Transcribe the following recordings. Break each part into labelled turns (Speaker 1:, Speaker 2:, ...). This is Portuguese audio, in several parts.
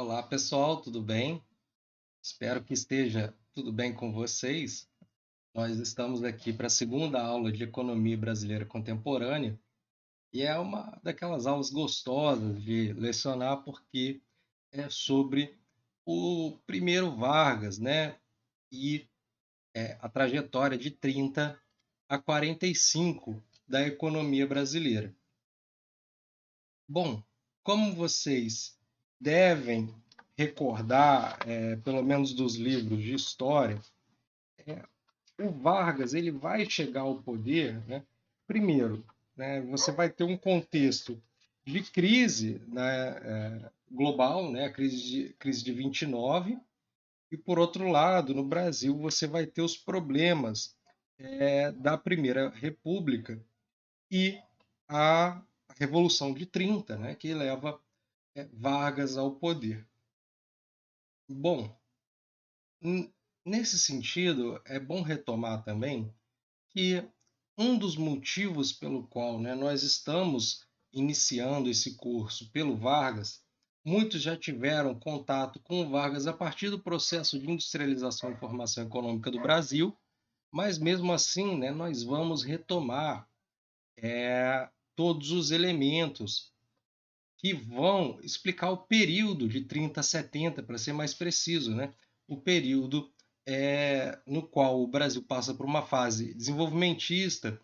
Speaker 1: Olá, pessoal, tudo bem? Espero que esteja tudo bem com vocês. Nós estamos aqui para a segunda aula de Economia Brasileira Contemporânea e é uma daquelas aulas gostosas de lecionar porque é sobre o primeiro Vargas, né? E a trajetória de 30 a 45 da economia brasileira. Bom, como vocês devem recordar, pelo menos dos livros de história, o Vargas ele vai chegar ao poder, né? Primeiro, né, você vai ter um contexto de crise, né, global, né, a crise de 29, e por outro lado, no Brasil, você vai ter os problemas da Primeira República e a Revolução de 30, né, que leva Vargas ao poder. Bom, nesse sentido, é bom retomar também que um dos motivos pelo qual, né, nós estamos iniciando esse curso pelo Vargas, muitos já tiveram contato com o Vargas a partir do processo de industrialização e formação econômica do Brasil, mas mesmo assim, né, nós vamos retomar todos os elementos que vão explicar o período de 30 a 70, para ser mais preciso, né? O período no qual o Brasil passa por uma fase desenvolvimentista,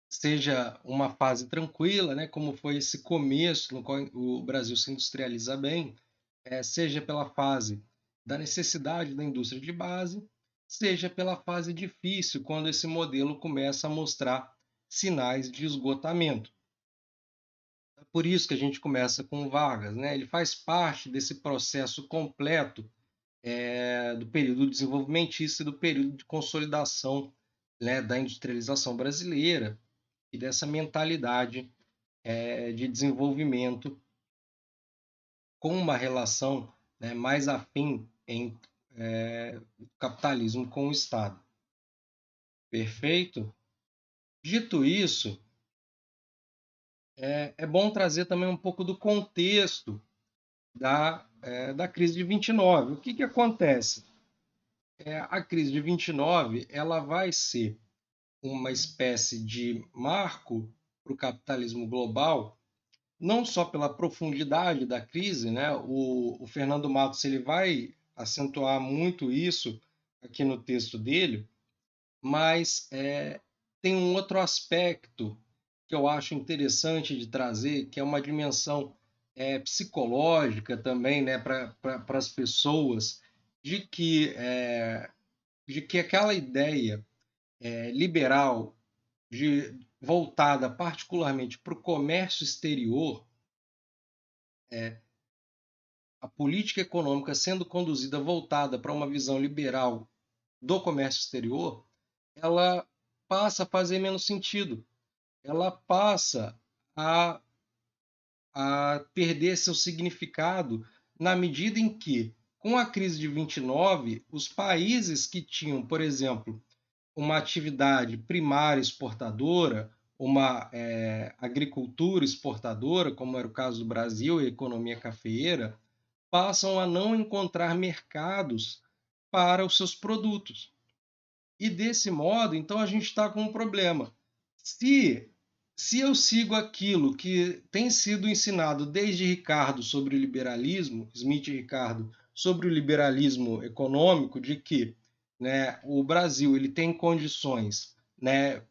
Speaker 1: seja uma fase tranquila, né, como foi esse começo no qual o Brasil se industrializa bem, seja pela fase da necessidade da indústria de base, seja pela fase difícil, quando esse modelo começa a mostrar sinais de esgotamento. É por isso que a gente começa com Vargas, né? Ele faz parte desse processo completo do período desenvolvimentista e do período de consolidação, né, da industrialização brasileira e dessa mentalidade de desenvolvimento com uma relação, né, mais afim em capitalismo com o Estado. Perfeito? Dito isso, é bom trazer também um pouco do contexto da crise de 29. O que acontece? A crise de 29 ela vai ser uma espécie de marco para o capitalismo global, não só pela profundidade da crise, né? O Fernando Matos ele vai acentuar muito isso aqui no texto dele, mas tem um outro aspecto que eu acho interessante de trazer, que é uma dimensão psicológica também, né, para as pessoas, de que, de que aquela ideia liberal voltada particularmente para o comércio exterior, a política econômica sendo conduzida voltada para uma visão liberal do comércio exterior, ela passa a fazer menos sentido. Ela passa a, a perder seu significado na medida em que, com a crise de 29, os países que tinham, por exemplo, uma atividade primária exportadora, uma agricultura exportadora, como era o caso do Brasil e a economia cafeeira, passam a não encontrar mercados para os seus produtos. E desse modo, então, a gente está com um problema. Se, se eu sigo aquilo que tem sido ensinado desde Ricardo sobre o liberalismo, Smith e Ricardo, sobre o liberalismo econômico, de que, né, o Brasil ele tem condições, né,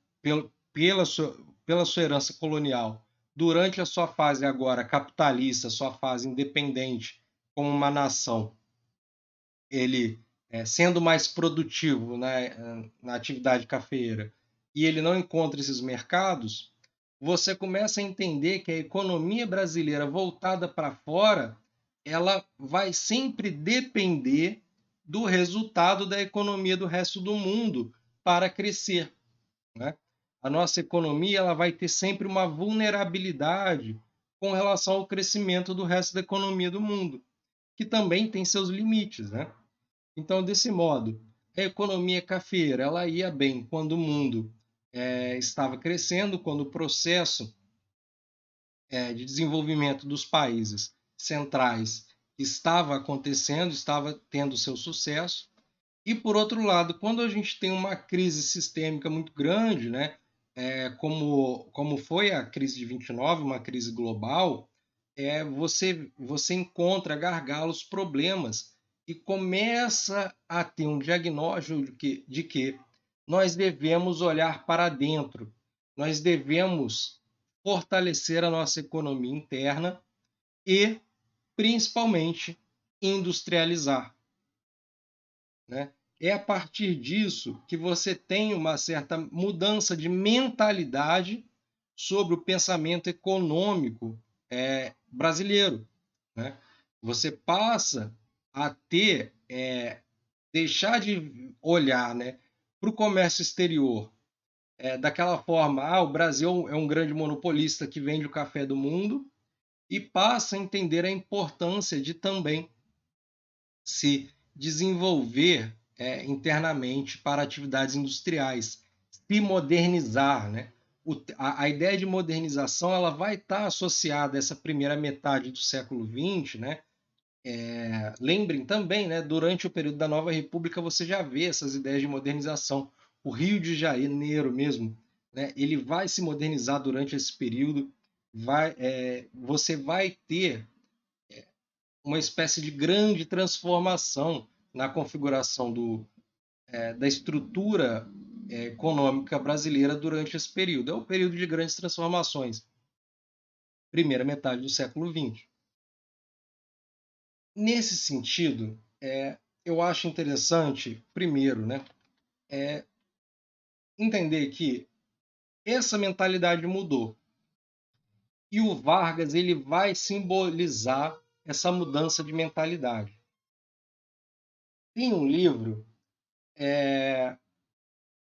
Speaker 1: pela sua herança colonial, durante a sua fase agora capitalista, sua fase independente como uma nação, ele sendo mais produtivo, né, na atividade cafeeira, e ele não encontra esses mercados, você começa a entender que a economia brasileira voltada para fora, ela vai sempre depender do resultado da economia do resto do mundo para crescer, né? A nossa economia ela vai ter sempre uma vulnerabilidade com relação ao crescimento do resto da economia do mundo, que também tem seus limites, né? Então, desse modo, a economia cafeeira ela ia bem quando o mundo estava crescendo, quando o processo de desenvolvimento dos países centrais estava acontecendo, estava tendo seu sucesso. E, por outro lado, quando a gente tem uma crise sistêmica muito grande, né, como foi a crise de 29, uma crise global, você encontra gargalos, problemas, e começa a ter um diagnóstico de que nós devemos olhar para dentro, nós devemos fortalecer a nossa economia interna e, principalmente, industrializar, né? É a partir disso que você tem uma certa mudança de mentalidade sobre o pensamento econômico brasileiro, né? Você passa a deixar de olhar, né, para o comércio exterior daquela forma, o Brasil é um grande monopolista que vende o café do mundo, e passa a entender a importância de também se desenvolver internamente para atividades industriais, se modernizar, né? A ideia de modernização ela vai estar associada a essa primeira metade do século XX, né? Lembrem também, né, durante o período da Nova República você já vê essas ideias de modernização. O Rio de Janeiro mesmo, né, ele vai se modernizar durante esse período. Você vai ter uma espécie de grande transformação na configuração da estrutura econômica brasileira durante esse período. É o período de grandes transformações, primeira metade do século XX. Nesse sentido, eu acho interessante, primeiro, né, entender que essa mentalidade mudou. E o Vargas ele vai simbolizar essa mudança de mentalidade. Tem um livro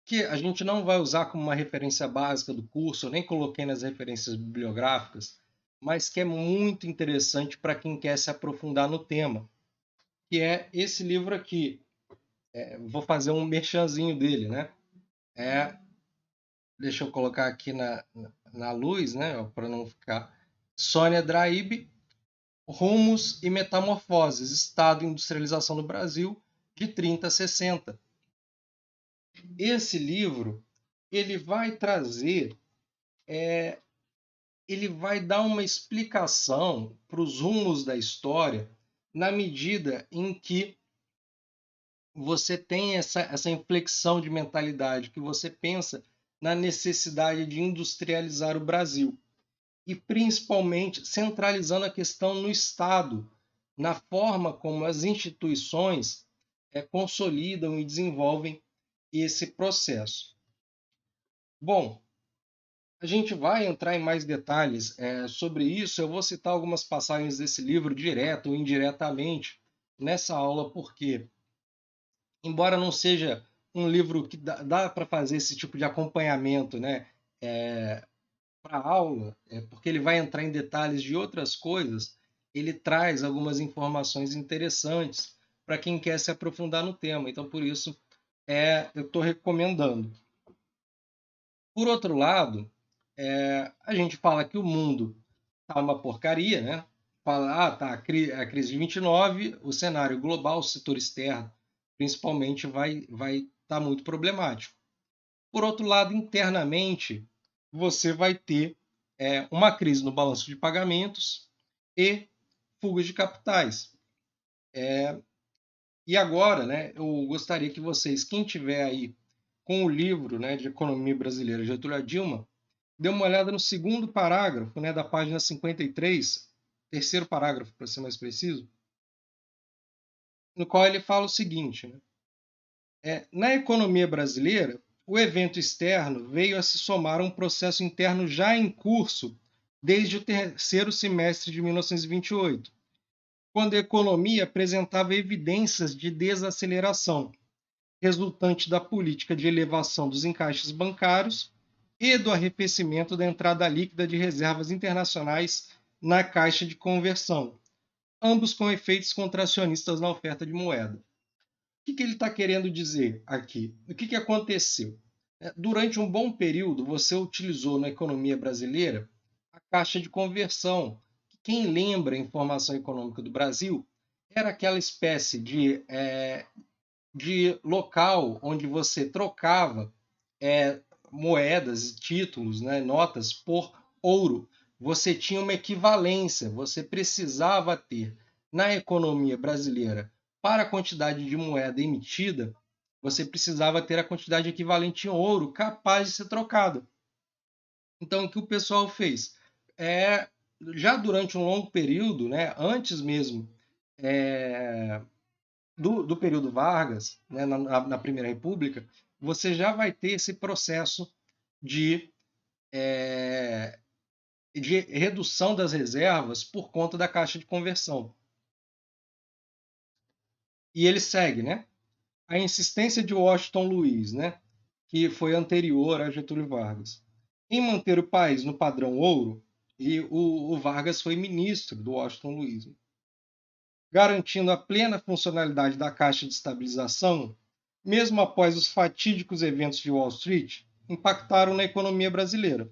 Speaker 1: que a gente não vai usar como uma referência básica do curso, eu nem coloquei nas referências bibliográficas, mas que é muito interessante para quem quer se aprofundar no tema, que é esse livro aqui. Vou fazer um merchanzinho dele, né? Deixa eu colocar aqui na luz, né, para não ficar. Sônia Draib, Rumos e Metamorfoses, Estado e Industrialização no Brasil, de 30 a 60. Esse livro ele vai trazer, ele vai dar uma explicação para os rumos da história na medida em que você tem essa inflexão de mentalidade, que você pensa na necessidade de industrializar o Brasil. E principalmente centralizando a questão no Estado, na forma como as instituições consolidam e desenvolvem esse processo. Bom, a gente vai entrar em mais detalhes sobre isso. Eu vou citar algumas passagens desse livro, direto ou indiretamente, nessa aula, porque, embora não seja um livro que dá para fazer esse tipo de acompanhamento, né, para a aula, porque ele vai entrar em detalhes de outras coisas, ele traz algumas informações interessantes para quem quer se aprofundar no tema. Então, por isso, eu estou recomendando. Por outro lado, a gente fala que o mundo está uma porcaria, né? Fala, tá, a crise de 29, o cenário global, o setor externo, principalmente, vai estar muito problemático. Por outro lado, internamente, você vai ter uma crise no balanço de pagamentos e fugas de capitais. E agora, né, eu gostaria que vocês, quem tiver aí com o livro, né, de Economia Brasileira, Getúlio a Dilma, dê uma olhada no segundo parágrafo, né, da página 53, terceiro parágrafo, para ser mais preciso, no qual ele fala o seguinte, né, na economia brasileira, o evento externo veio a se somar a um processo interno já em curso desde o terceiro semestre de 1928, quando a economia apresentava evidências de desaceleração, resultante da política de elevação dos encaixes bancários e do arrefecimento da entrada líquida de reservas internacionais na caixa de conversão, ambos com efeitos contracionistas na oferta de moeda. O que ele está querendo dizer aqui? O que aconteceu? Durante um bom período, você utilizou na economia brasileira a caixa de conversão, quem lembra a informação econômica do Brasil, era aquela espécie de local onde você trocava moedas, títulos, né, notas por ouro. Você tinha uma equivalência, você precisava ter na economia brasileira, para a quantidade de moeda emitida, você precisava ter a quantidade equivalente em ouro capaz de ser trocada. Então, o que o pessoal fez? Já durante um longo período, né, antes mesmo do período Vargas, né, na Primeira República, você já vai ter esse processo de, de redução das reservas por conta da Caixa de Conversão. E ele segue, né? A insistência de Washington Luiz, né, que foi anterior a Getúlio Vargas, em manter o país no padrão ouro, e o Vargas foi ministro do Washington Luiz, né, garantindo a plena funcionalidade da Caixa de Estabilização, mesmo após os fatídicos eventos de Wall Street, impactaram na economia brasileira.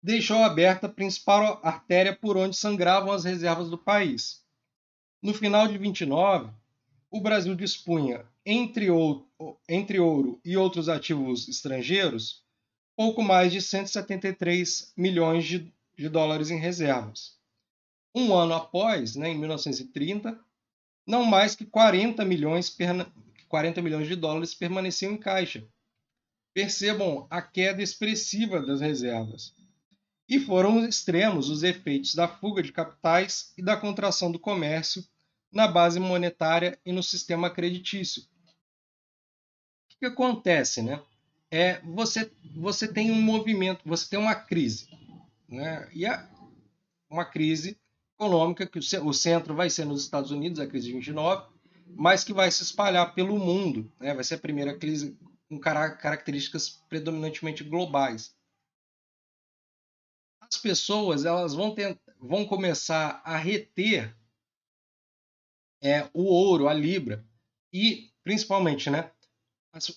Speaker 1: Deixou aberta a principal artéria por onde sangravam as reservas do país. No final de 29, o Brasil dispunha, entre ouro e outros ativos estrangeiros, pouco mais de 173 milhões de dólares em reservas. Um ano após, né, em 1930, não mais que 40 milhões de dólares permaneciam em caixa. Percebam a queda expressiva das reservas. E foram extremos os efeitos da fuga de capitais e da contração do comércio na base monetária e no sistema creditício. O que acontece, né? Você tem um movimento, você tem uma crise, né? E uma crise econômica que o centro vai ser nos Estados Unidos, a crise de 29, mas que vai se espalhar pelo mundo, né? Vai ser a primeira crise com características predominantemente globais. As pessoas elas vão começar a reter o ouro, a libra, e principalmente, né,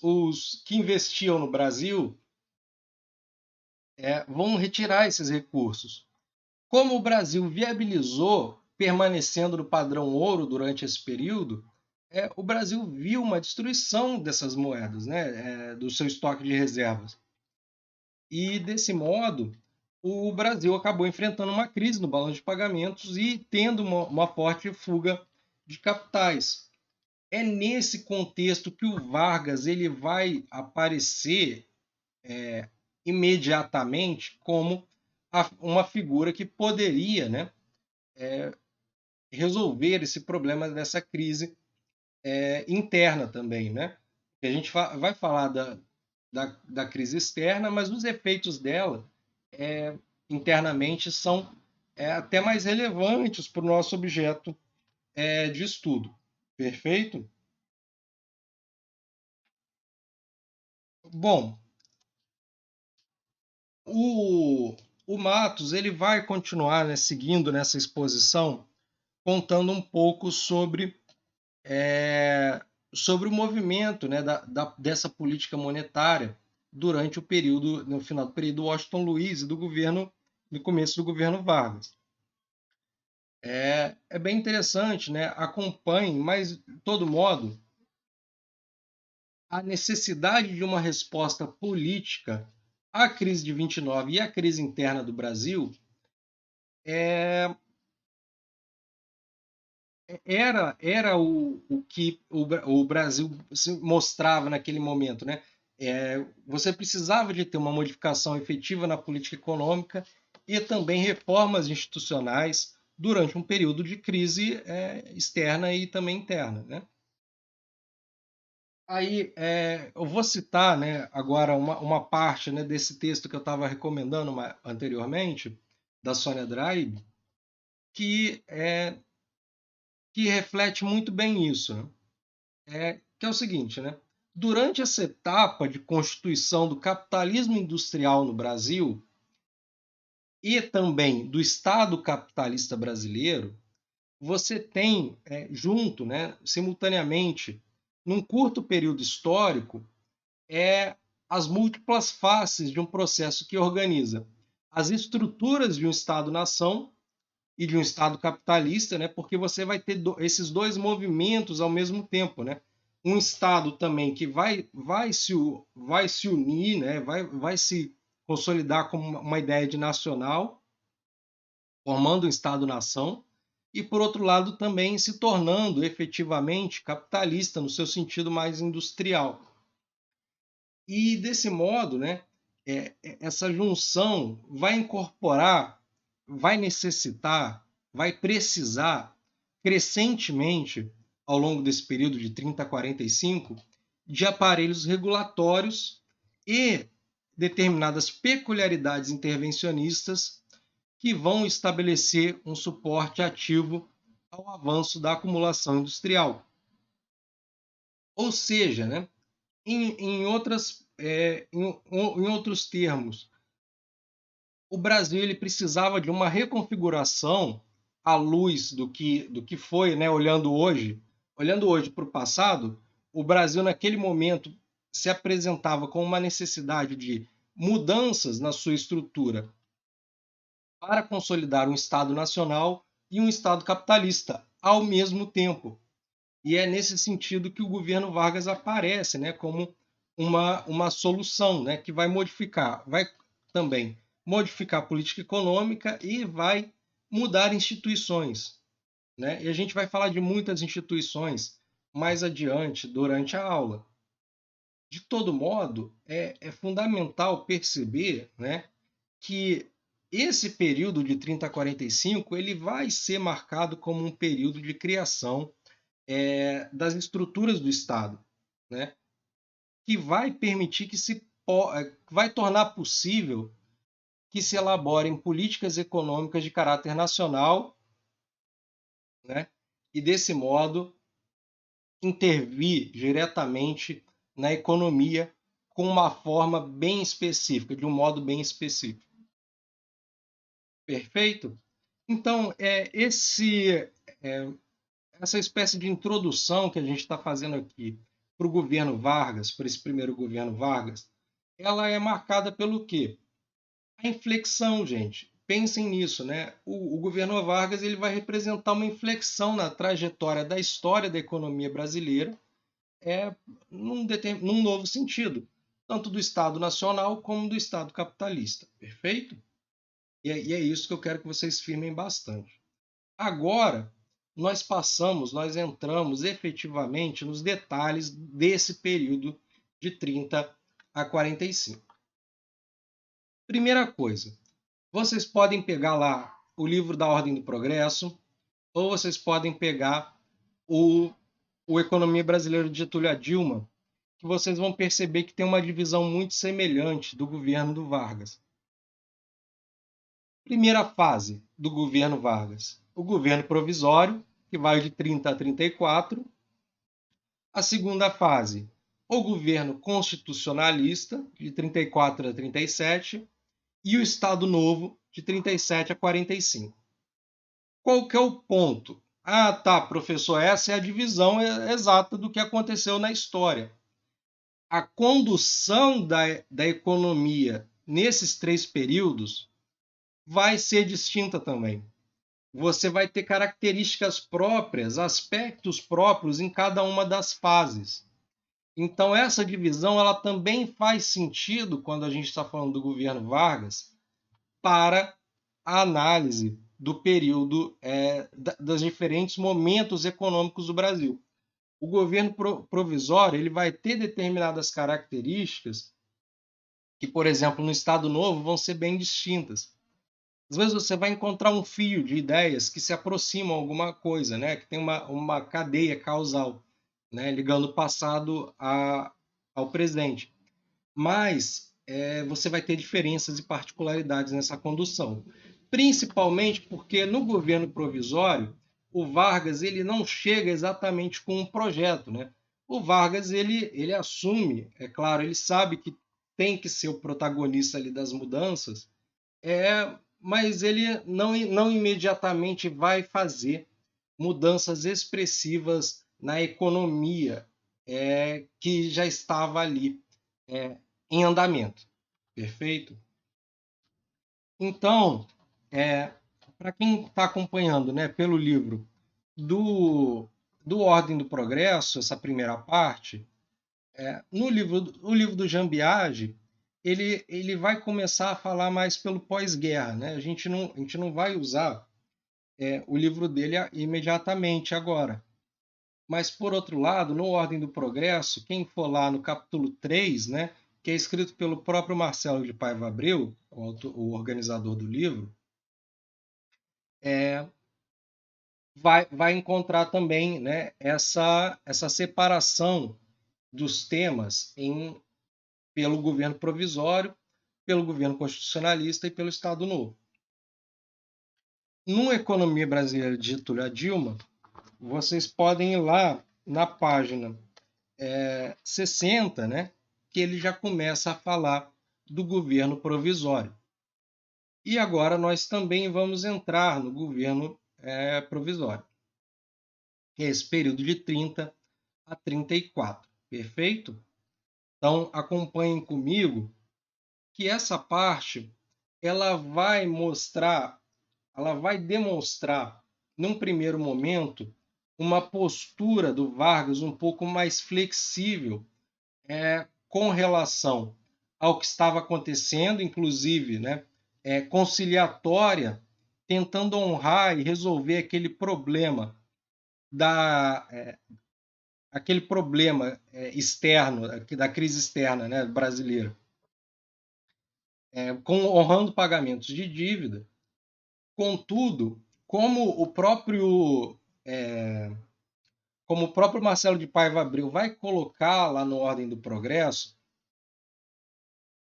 Speaker 1: os que investiam no Brasil vão retirar esses recursos. Como o Brasil viabilizou permanecendo no padrão ouro durante esse período, o Brasil viu uma destruição dessas moedas, né, do seu estoque de reservas. E, desse modo, o Brasil acabou enfrentando uma crise no balanço de pagamentos e tendo uma forte fuga de capitais. É nesse contexto que o Vargas ele vai aparecer imediatamente como uma figura que poderia, né, resolver esse problema dessa crise interna também. Né? A gente vai falar da crise externa, mas os efeitos dela internamente são até mais relevantes para o nosso objeto de estudo. Perfeito? Bom, o Matos ele vai continuar, né, seguindo nessa exposição, contando um pouco sobre o movimento, né, dessa política monetária durante o período, no final do período Washington Luiz e do governo, no começo do governo Vargas. É bem interessante, né? Acompanhe, mas de todo modo, a necessidade de uma resposta política à crise de 29 e à crise interna do Brasil era o que o Brasil se mostrava naquele momento. Né? Você precisava de ter uma modificação efetiva na política econômica e também reformas institucionais durante um período de crise externa e também interna. Né? Aí eu vou citar, né, agora uma parte, né, desse texto que eu estava recomendando anteriormente, da Sônia Draib, que, que reflete muito bem isso. Né? Que é o seguinte, né? Durante essa etapa de constituição do capitalismo industrial no Brasil e também do Estado capitalista brasileiro, você tem junto, né, simultaneamente, num curto período histórico, as múltiplas faces de um processo que organiza as estruturas de um Estado-nação e de um Estado capitalista, né? Porque você vai ter esses dois movimentos ao mesmo tempo, né? Um Estado também que vai se unir, né? Vai se consolidar como uma ideia de nacional, formando um Estado-nação, e por outro lado também se tornando efetivamente capitalista no seu sentido mais industrial. E desse modo, né, essa junção vai incorporar, vai necessitar, vai precisar crescentemente ao longo desse período de 30 a 45 de aparelhos regulatórios e determinadas peculiaridades intervencionistas que vão estabelecer um suporte ativo ao avanço da acumulação industrial. Ou seja, né, em outros termos, o Brasil ele precisava de uma reconfiguração à luz do que foi, né, olhando hoje para o passado, o Brasil naquele momento se apresentava com uma necessidade de mudanças na sua estrutura para consolidar um Estado nacional e um Estado capitalista ao mesmo tempo. E é nesse sentido que o governo Vargas aparece, né, como uma solução, né, que vai também modificar a política econômica e vai mudar instituições. Né? E a gente vai falar de muitas instituições mais adiante, durante a aula. De todo modo, é fundamental perceber, né, que esse período de 30 a 45 ele vai ser marcado como um período de criação das estruturas do Estado, né? Que vai permitir vai tornar possível que se elaborem políticas econômicas de caráter nacional, né? E desse modo intervir diretamente na economia com uma forma bem específica, de um modo bem específico. Perfeito? Então, essa espécie de introdução que a gente está fazendo aqui para o governo Vargas, para esse primeiro governo Vargas, ela é marcada pelo quê? A inflexão, gente. Pensem nisso, né? O governo Vargas ele vai representar uma inflexão na trajetória da história da economia brasileira, num novo sentido, tanto do Estado Nacional como do Estado capitalista. Perfeito? E é isso que eu quero que vocês firmem bastante. Agora, nós entramos efetivamente nos detalhes desse período de 30 a 45. Primeira coisa, vocês podem pegar lá o livro da Ordem do Progresso, ou vocês podem pegar o Economia Brasileira de Getúlio a Dilma, que vocês vão perceber que tem uma divisão muito semelhante do governo do Vargas. Primeira fase do governo Vargas, o governo provisório, que vai de 30 a 34. A segunda fase, o governo constitucionalista, de 34 a 37, e o Estado Novo, de 37 a 45. Qual que é o ponto? Ah, tá, professor, essa é a divisão exata do que aconteceu na história. A condução da economia nesses três períodos vai ser distinta também. Você vai ter características próprias, aspectos próprios em cada uma das fases. Então, essa divisão ela também faz sentido quando a gente está falando do governo Vargas para a análise do período dos diferentes momentos econômicos do Brasil. O governo provisório ele vai ter determinadas características que, por exemplo, no Estado Novo vão ser bem distintas. Às vezes você vai encontrar um fio de ideias que se aproximam a alguma coisa, né? Que tem uma cadeia causal, né? Ligando o passado ao presente. Mas você vai ter diferenças e particularidades nessa condução. Principalmente porque no governo provisório, o Vargas ele não chega exatamente com um projeto, né? O Vargas ele assume, é claro, ele sabe que tem que ser o protagonista ali das mudanças, mas ele não imediatamente vai fazer mudanças expressivas na economia que já estava ali em andamento. Perfeito? Então, para quem está acompanhando, né, pelo livro do, do Ordem do Progresso, essa primeira parte, no livro, o livro do Jean Piaget, ele vai começar a falar mais pelo pós-guerra, né? A gente não vai usar o livro dele imediatamente agora. Mas, por outro lado, no Ordem do Progresso, quem for lá no capítulo 3, né, que é escrito pelo próprio Marcelo de Paiva Abreu, o organizador do livro, vai encontrar também, né, essa separação dos temas pelo governo provisório, pelo governo constitucionalista e pelo Estado Novo. No Economia Brasileira de Getúlio Dilma, vocês podem ir lá na página 60, né, que ele já começa a falar do governo provisório. E agora nós também vamos entrar no governo provisório, que é esse período de 30 a 34. Perfeito? Então acompanhem comigo que essa parte ela vai mostrar, ela vai demonstrar, num primeiro momento, uma postura do Vargas um pouco mais flexível com relação ao que estava acontecendo, inclusive, né, conciliatória, tentando honrar e resolver aquele problema externo, da crise externa, né, brasileira, honrando pagamentos de dívida. Contudo, como o próprio Marcelo de Paiva Abreu vai colocar lá no Ordem do Progresso,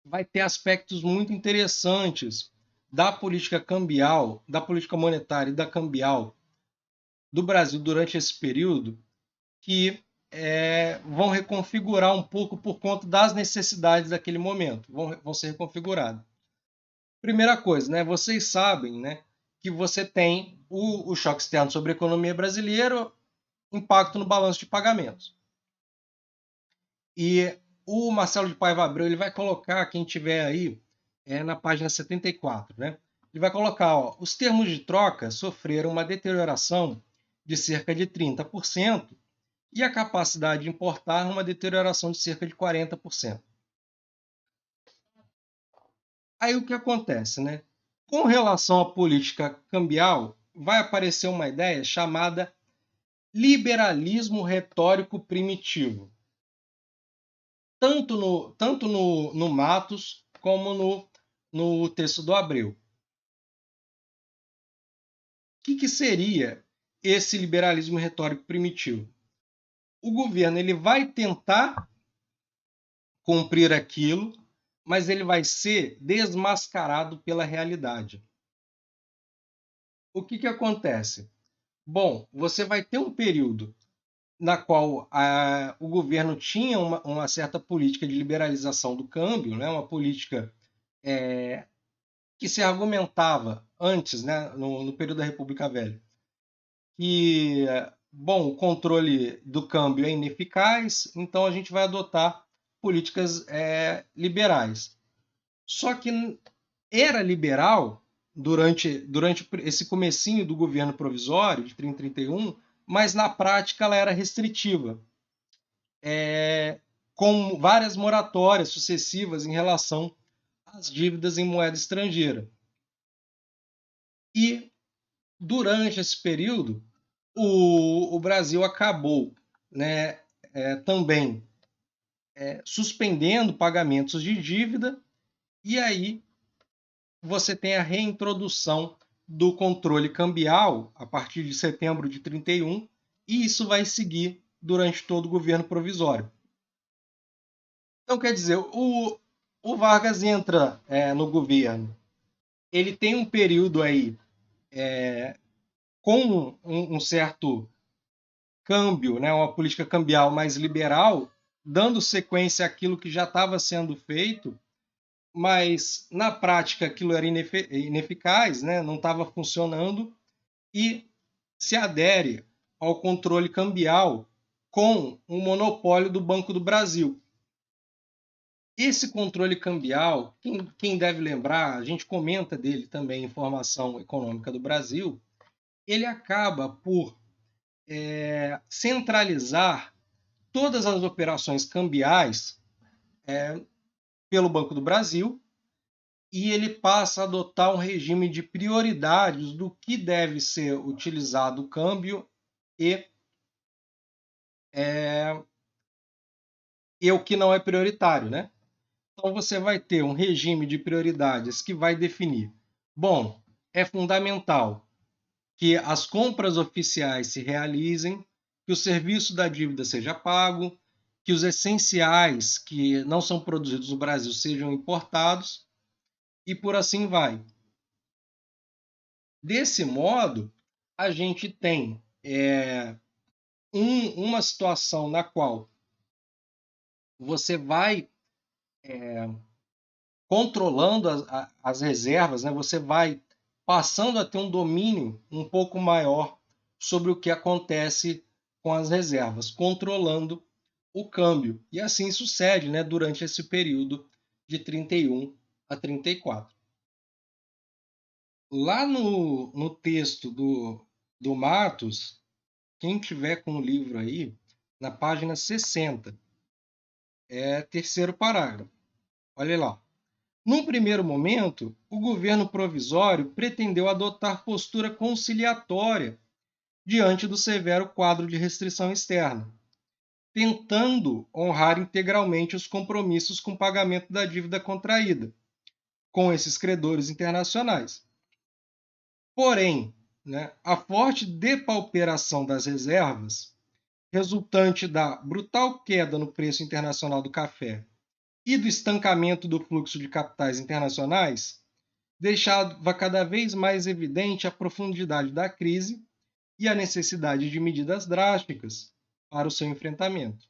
Speaker 1: vai ter aspectos muito interessantes da política cambial, da política monetária e da cambial do Brasil durante esse período, que vão reconfigurar um pouco por conta das necessidades daquele momento, vão ser reconfiguradas. Primeira coisa, né, vocês sabem, né, que você tem o choque externo sobre a economia brasileira, impacto no balanço de pagamentos. E o Marcelo de Paiva Abreu ele vai colocar, quem tiver aí, na página 74, né? Ele vai colocar, ó, os termos de troca sofreram uma deterioração de cerca de 30% e a capacidade de importar uma deterioração de cerca de 40%. Aí o que acontece, né? Com relação à política cambial, vai aparecer uma ideia chamada liberalismo retórico primitivo. Tanto no Matos como no texto do Abreu. O que seria esse liberalismo retórico primitivo? O governo ele vai tentar cumprir aquilo, mas ele vai ser desmascarado pela realidade. O que acontece? Bom, você vai ter um período na qual o governo tinha uma certa política de liberalização do câmbio, né? Uma política que se argumentava antes, né, no período da República Velha, que bom, o controle do câmbio é ineficaz, então a gente vai adotar políticas liberais. Só que era liberal durante esse comecinho do governo provisório, de 30 e 31, mas na prática ela era restritiva, com várias moratórias sucessivas em relação às dívidas em moeda estrangeira. E durante esse período, o Brasil acabou, né, também suspendendo pagamentos de dívida, e aí você tem a reintrodução do controle cambial a partir de setembro de 31, e isso vai seguir durante todo o governo provisório. Então, quer dizer, o Vargas entra no governo, ele tem um período aí com um certo câmbio, né, uma política cambial mais liberal, dando sequência àquilo que já estava sendo feito, mas na prática aquilo era ineficaz, né, não estava funcionando, e se adere ao controle cambial com o monopólio do Banco do Brasil. Esse controle cambial, quem deve lembrar, a gente comenta dele também em Formação Econômica do Brasil, ele acaba por centralizar todas as operações cambiais pelo Banco do Brasil, e ele passa a adotar um regime de prioridades do que deve ser utilizado o câmbio e, e o que não é prioritário, né? Então você vai ter um regime de prioridades que vai definir. Bom, é fundamental que as compras oficiais se realizem, que o serviço da dívida seja pago, que os essenciais que não são produzidos no Brasil sejam importados e por assim vai. Desse modo, a gente tem uma situação na qual você vai controlando as reservas, né? Você vai passando a ter um domínio um pouco maior sobre o que acontece com as reservas, controlando o câmbio. E assim sucede, né, durante esse período de 31 a 34. Lá no texto do Matos, quem tiver com o livro aí, na página 60, terceiro parágrafo. Olha lá. Num primeiro momento, o governo provisório pretendeu adotar postura conciliatória diante do severo quadro de restrição externa, tentando honrar integralmente os compromissos com o pagamento da dívida contraída com esses credores internacionais. Porém, né, a forte depauperação das reservas, resultante da brutal queda no preço internacional do café e do estancamento do fluxo de capitais internacionais, deixava cada vez mais evidente a profundidade da crise e a necessidade de medidas drásticas para o seu enfrentamento.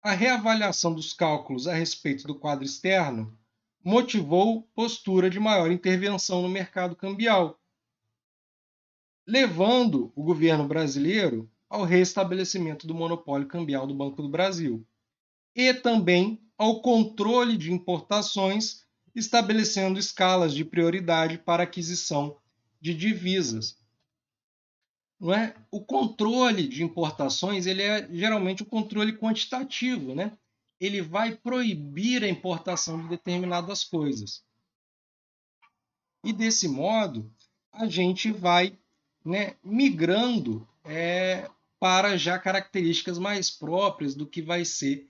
Speaker 1: A reavaliação dos cálculos a respeito do quadro externo motivou postura de maior intervenção no mercado cambial, levando o governo brasileiro ao restabelecimento do monopólio cambial do Banco do Brasil e também ao controle de importações, estabelecendo escalas de prioridade para aquisição de divisas. Não é? O controle de importações ele é geralmente um controle quantitativo, né? Ele vai proibir a importação de determinadas coisas. E desse modo, a gente vai, né, migrando para já características mais próprias do que vai ser,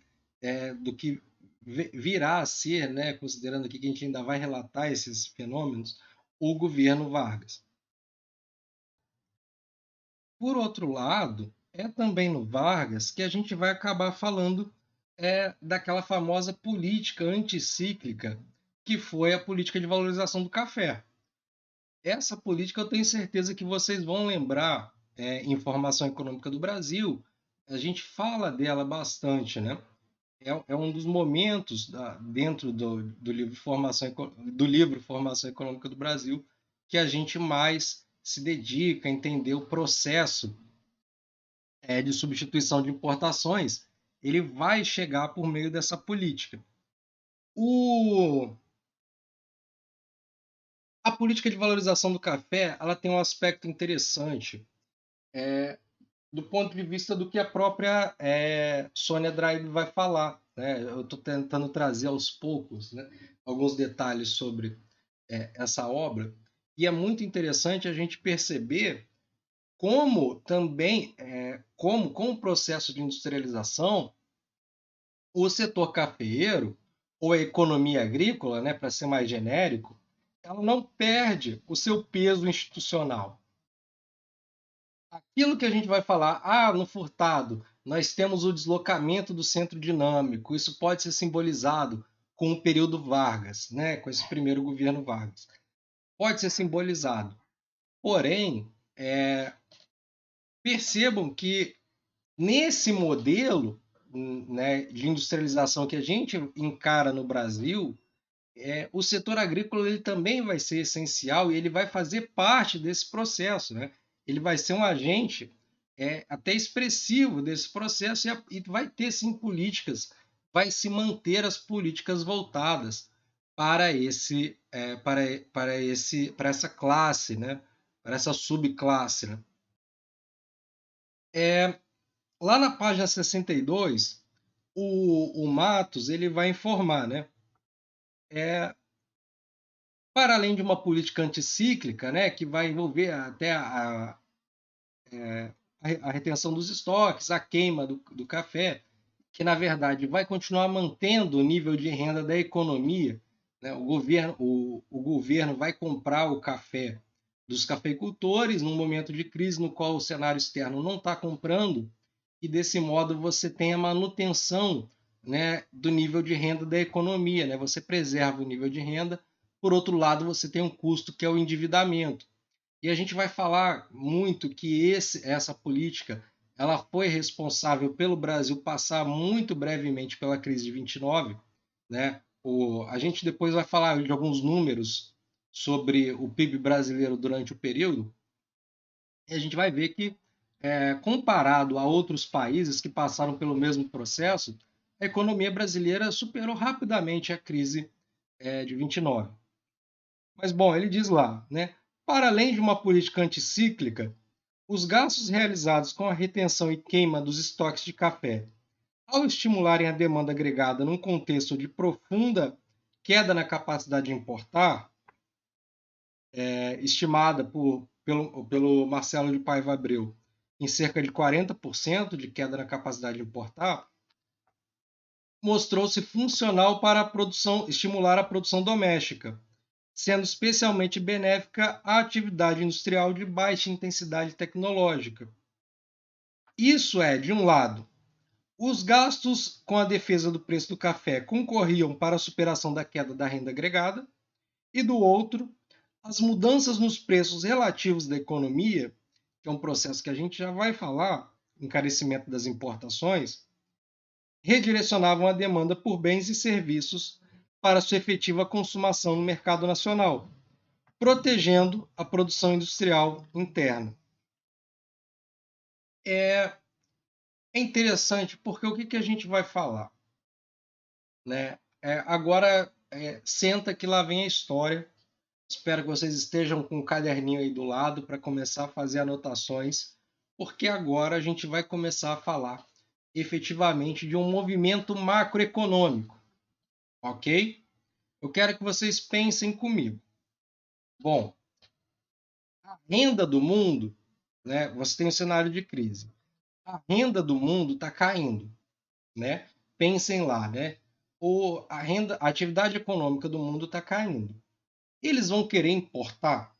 Speaker 1: do que virá a ser, né, considerando aqui que a gente ainda vai relatar esses fenômenos, o governo Vargas. Por outro lado, é também no Vargas que a gente vai acabar falando daquela famosa política anticíclica que foi a política de valorização do café. Essa política eu tenho certeza que vocês vão lembrar, em Formação Econômica do Brasil, a gente fala dela bastante, né? É um dos momentos dentro do livro Formação Econômica do Brasil que a gente mais se dedica a entender o processo de substituição de importações. Ele vai chegar por meio dessa política. A política de valorização do café ela tem um aspecto interessante do ponto de vista do que a própria Sônia Draib vai falar. Né? Eu estou tentando trazer aos poucos, né, alguns detalhes sobre essa obra, e é muito interessante a gente perceber como também, como com o processo de industrialização, o setor cafeeiro, ou a economia agrícola, né, para ser mais genérico, ela não perde o seu peso institucional. Aquilo que a gente vai falar, no Furtado, nós temos o deslocamento do centro dinâmico, isso pode ser simbolizado com o período Vargas, né, com esse primeiro governo Vargas. Pode ser simbolizado. Porém, percebam que nesse modelo, né, de industrialização que a gente encara no Brasil, o setor agrícola ele também vai ser essencial e ele vai fazer parte desse processo, né? Ele vai ser um agente até expressivo desse processo e vai ter sim políticas vai se manter as políticas voltadas para para essa classe, né? Para essa subclasse, né? Lá na página 62, o Matos ele vai informar, né? Para além de uma política anticíclica, né, que vai envolver até a retenção dos estoques, a queima do café, que na verdade vai continuar mantendo o nível de renda da economia. Né? O governo vai comprar o café dos cafeicultores num momento de crise no qual o cenário externo não está comprando, e desse modo você tem a manutenção, né, do nível de renda da economia. Né? Você preserva o nível de renda, por outro lado, você tem um custo que é o endividamento. E a gente vai falar muito que essa política ela foi responsável pelo Brasil passar muito brevemente pela crise de 29, né? A gente depois vai falar de alguns números sobre o PIB brasileiro durante o período, e a gente vai ver que, comparado a outros países que passaram pelo mesmo processo, a economia brasileira superou rapidamente a crise de 29. Mas, bom, ele diz lá, né? Para além de uma política anticíclica, os gastos realizados com a retenção e queima dos estoques de café, ao estimularem a demanda agregada num contexto de profunda queda na capacidade de importar, estimada pelo Marcelo de Paiva Abreu em cerca de 40% de queda na capacidade de importar, mostrou-se funcional para estimular a produção doméstica, sendo especialmente benéfica à atividade industrial de baixa intensidade tecnológica. Isso é, de um lado, os gastos com a defesa do preço do café concorriam para a superação da queda da renda agregada, e do outro, as mudanças nos preços relativos da economia, que é um processo que a gente já vai falar, encarecimento das importações, redirecionavam a demanda por bens e serviços para sua efetiva consumação no mercado nacional, protegendo a produção industrial interna. É interessante porque o que a gente vai falar? Né? Agora, senta que lá vem a história. Espero que vocês estejam com o caderninho aí do lado para começar a fazer anotações, porque agora a gente vai começar a falar efetivamente de um movimento macroeconômico, ok? Eu quero que vocês pensem comigo. Bom, a renda do mundo, né? Você tem um cenário de crise. A renda do mundo está caindo, né? Pensem lá, né? A atividade econômica do mundo está caindo. Eles vão querer importar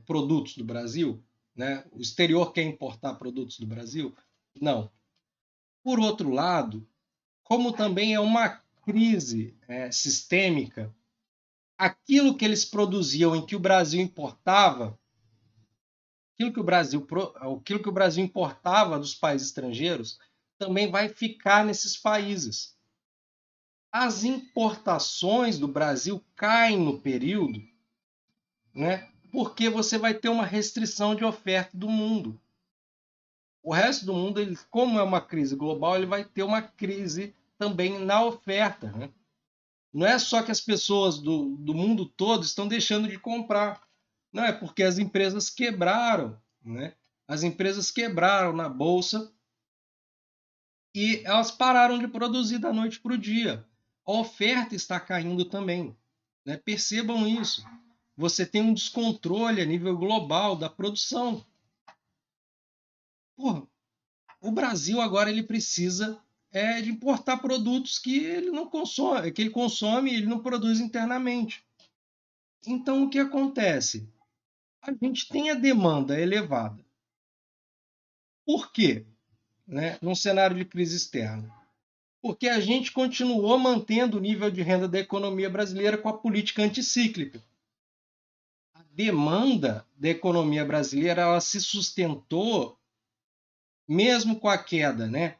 Speaker 1: produtos do Brasil, né? O exterior quer importar produtos do Brasil? Não. Por outro lado, como também é uma crise sistêmica, aquilo que eles produziam em que o Brasil importava, aquilo que o Brasil importava dos países estrangeiros, também vai ficar nesses países. As importações do Brasil caem no período, né? Porque você vai ter uma restrição de oferta do mundo. O resto do mundo, como é uma crise global, ele vai ter uma crise também na oferta. Né? Não é só que as pessoas do mundo todo estão deixando de comprar. Não, é porque as empresas quebraram. Né? As empresas quebraram na bolsa e elas pararam de produzir da noite para o dia. A oferta está caindo também. Né? Percebam isso. Você tem um descontrole a nível global da produção. Porra, o Brasil agora ele precisa de importar produtos que ele não consome, que ele consome e ele não produz internamente. Então o que acontece? A gente tem a demanda elevada. Por quê? Né? Num cenário de crise externa. Porque a gente continuou mantendo o nível de renda da economia brasileira com a política anticíclica. A demanda da economia brasileira ela se sustentou mesmo com a queda, né?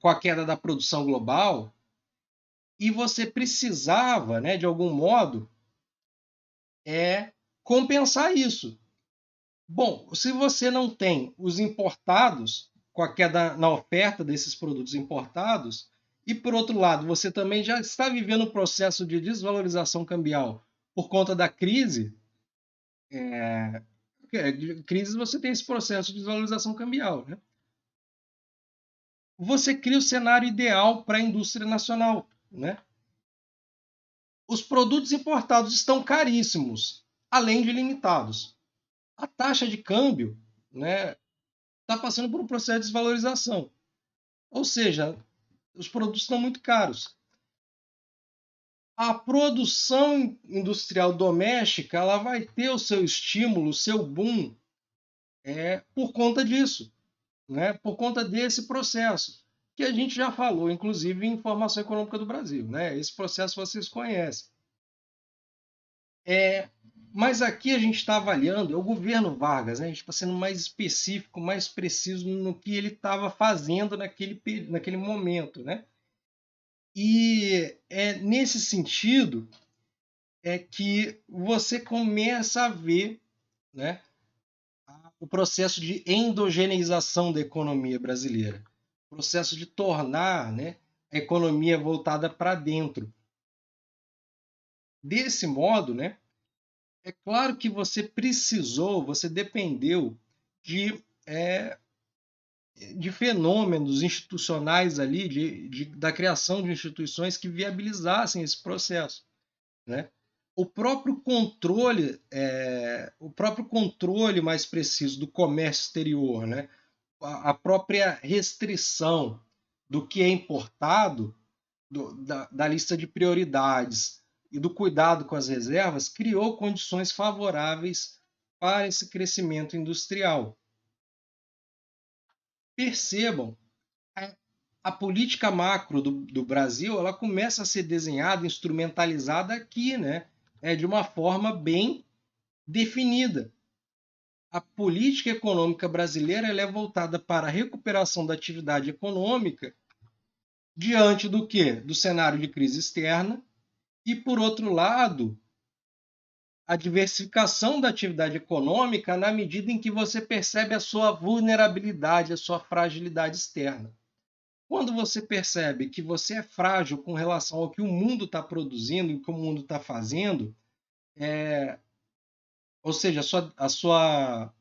Speaker 1: Com a queda da produção global, e você precisava, né, de algum modo, compensar isso. Bom, se você não tem os importados, com a queda na oferta desses produtos importados, e por outro lado, você também já está vivendo um processo de desvalorização cambial por conta da crise. Crise, você tem esse processo de desvalorização cambial, né? Você cria o cenário ideal para a indústria nacional, né? Os produtos importados estão caríssimos, além de limitados. A taxa de câmbio, né, está passando por um processo de desvalorização. Ou seja, os produtos estão muito caros. A produção industrial doméstica ela vai ter o seu estímulo, o seu boom, por conta disso, né? Por conta desse processo, que a gente já falou, inclusive, em Formação Econômica do Brasil. Né? Esse processo vocês conhecem. Mas aqui a gente está avaliando, é o governo Vargas, né? A gente está sendo mais específico, mais preciso no que ele estava fazendo naquele momento. Né? E é nesse sentido que você começa a ver, né, o processo de endogeneização da economia brasileira, o processo de tornar, né, a economia voltada para dentro. Desse modo, né, é claro que você dependeu de fenômenos institucionais ali, da criação de instituições que viabilizassem esse processo. Né? O próprio controle mais preciso do comércio exterior, né? A própria restrição do que é importado, da lista de prioridades e do cuidado com as reservas, criou condições favoráveis para esse crescimento industrial. Percebam, a política macro do Brasil ela começa a ser desenhada, instrumentalizada aqui, né? De uma forma bem definida. A política econômica brasileira ela é voltada para a recuperação da atividade econômica diante do quê? Do cenário de crise externa e, por outro lado, a diversificação da atividade econômica na medida em que você percebe a sua vulnerabilidade, a sua fragilidade externa. Quando você percebe que você é frágil com relação ao que o mundo está produzindo e o que o mundo está fazendo, ou seja, a sua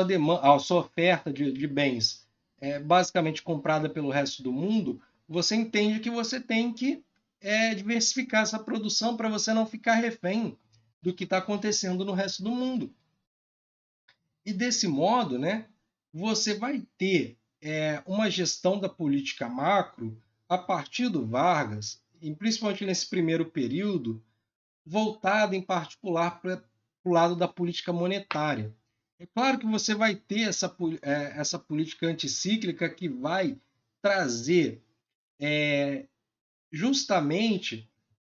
Speaker 1: demanda, a sua oferta de bens é basicamente comprada pelo resto do mundo, você entende que você tem que diversificar essa produção para você não ficar refém do que está acontecendo no resto do mundo. E desse modo, né, você vai ter uma gestão da política macro a partir do Vargas, e principalmente nesse primeiro período, voltada em particular para o lado da política monetária. É claro que você vai ter essa política anticíclica que vai trazer justamente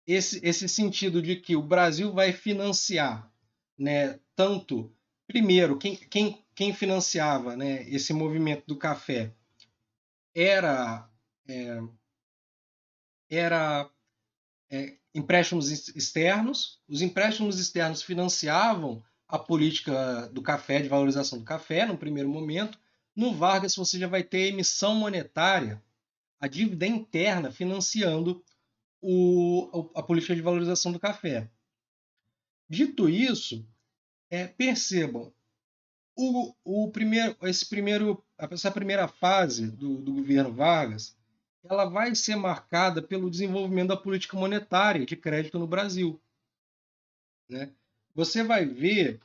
Speaker 1: esse sentido de que o Brasil vai financiar, né, tanto, primeiro, quem financiava, né, esse movimento do café era empréstimos externos. Os empréstimos externos financiavam a política do café, de valorização do café, no primeiro momento. No Vargas, você já vai ter emissão monetária, a dívida interna financiando a política de valorização do café. Dito isso, percebam, essa primeira fase do governo Vargas, ela vai ser marcada pelo desenvolvimento da política monetária de crédito no Brasil. Né? Você vai ver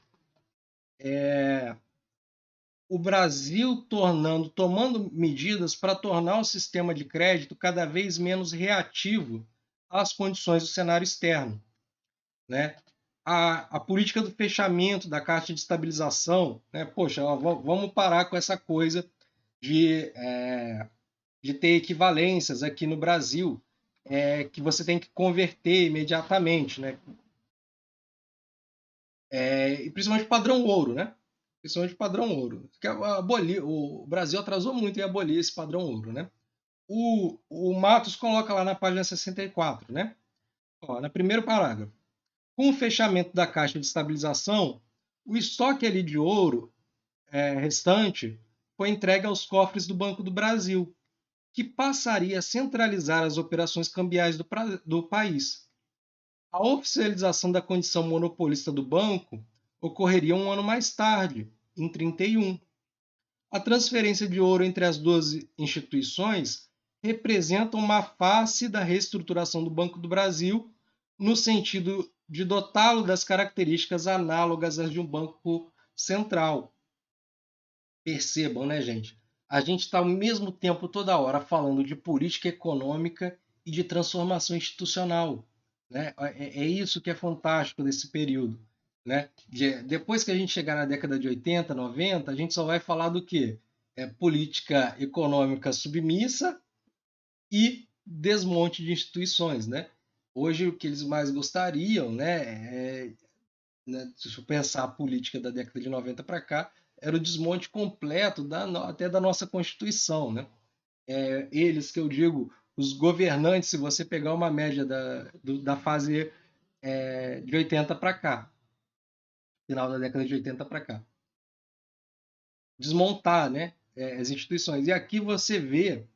Speaker 1: o Brasil tomando medidas para tornar o sistema de crédito cada vez menos reativo às condições do cenário externo. Né? A política do fechamento da Caixa de Estabilização, né? Poxa, vamos parar com essa coisa de ter equivalências aqui no Brasil, que você tem que converter imediatamente, né? E principalmente padrão ouro, né? Principalmente padrão ouro. Porque o Brasil atrasou muito em abolir esse padrão ouro, né? O Matos coloca lá na página 64, né? Ó, no primeiro parágrafo. Com o fechamento da Caixa de Estabilização, o estoque ali de ouro restante foi entregue aos cofres do Banco do Brasil, que passaria a centralizar as operações cambiais do país. A oficialização da condição monopolista do banco ocorreria um ano mais tarde, em 31. A transferência de ouro entre as duas instituições representa uma face da reestruturação do Banco do Brasil, no sentido de dotá-lo das características análogas às de um banco central. Percebam, né, gente? A gente está ao mesmo tempo, toda hora, falando de política econômica e de transformação institucional. Né? É isso que é fantástico desse período. Né? Depois que a gente chegar na década de 80, 90, a gente só vai falar do quê? Política econômica submissa e desmonte de instituições. Né? Hoje, o que eles mais gostariam, se eu pensar a política da década de 90 para cá, era o desmonte completo até da nossa Constituição. Né? Eles que eu digo, os governantes, se você pegar uma média da fase de 80 para cá, final da década de 80 para cá, desmontar, né, as instituições. E aqui você vê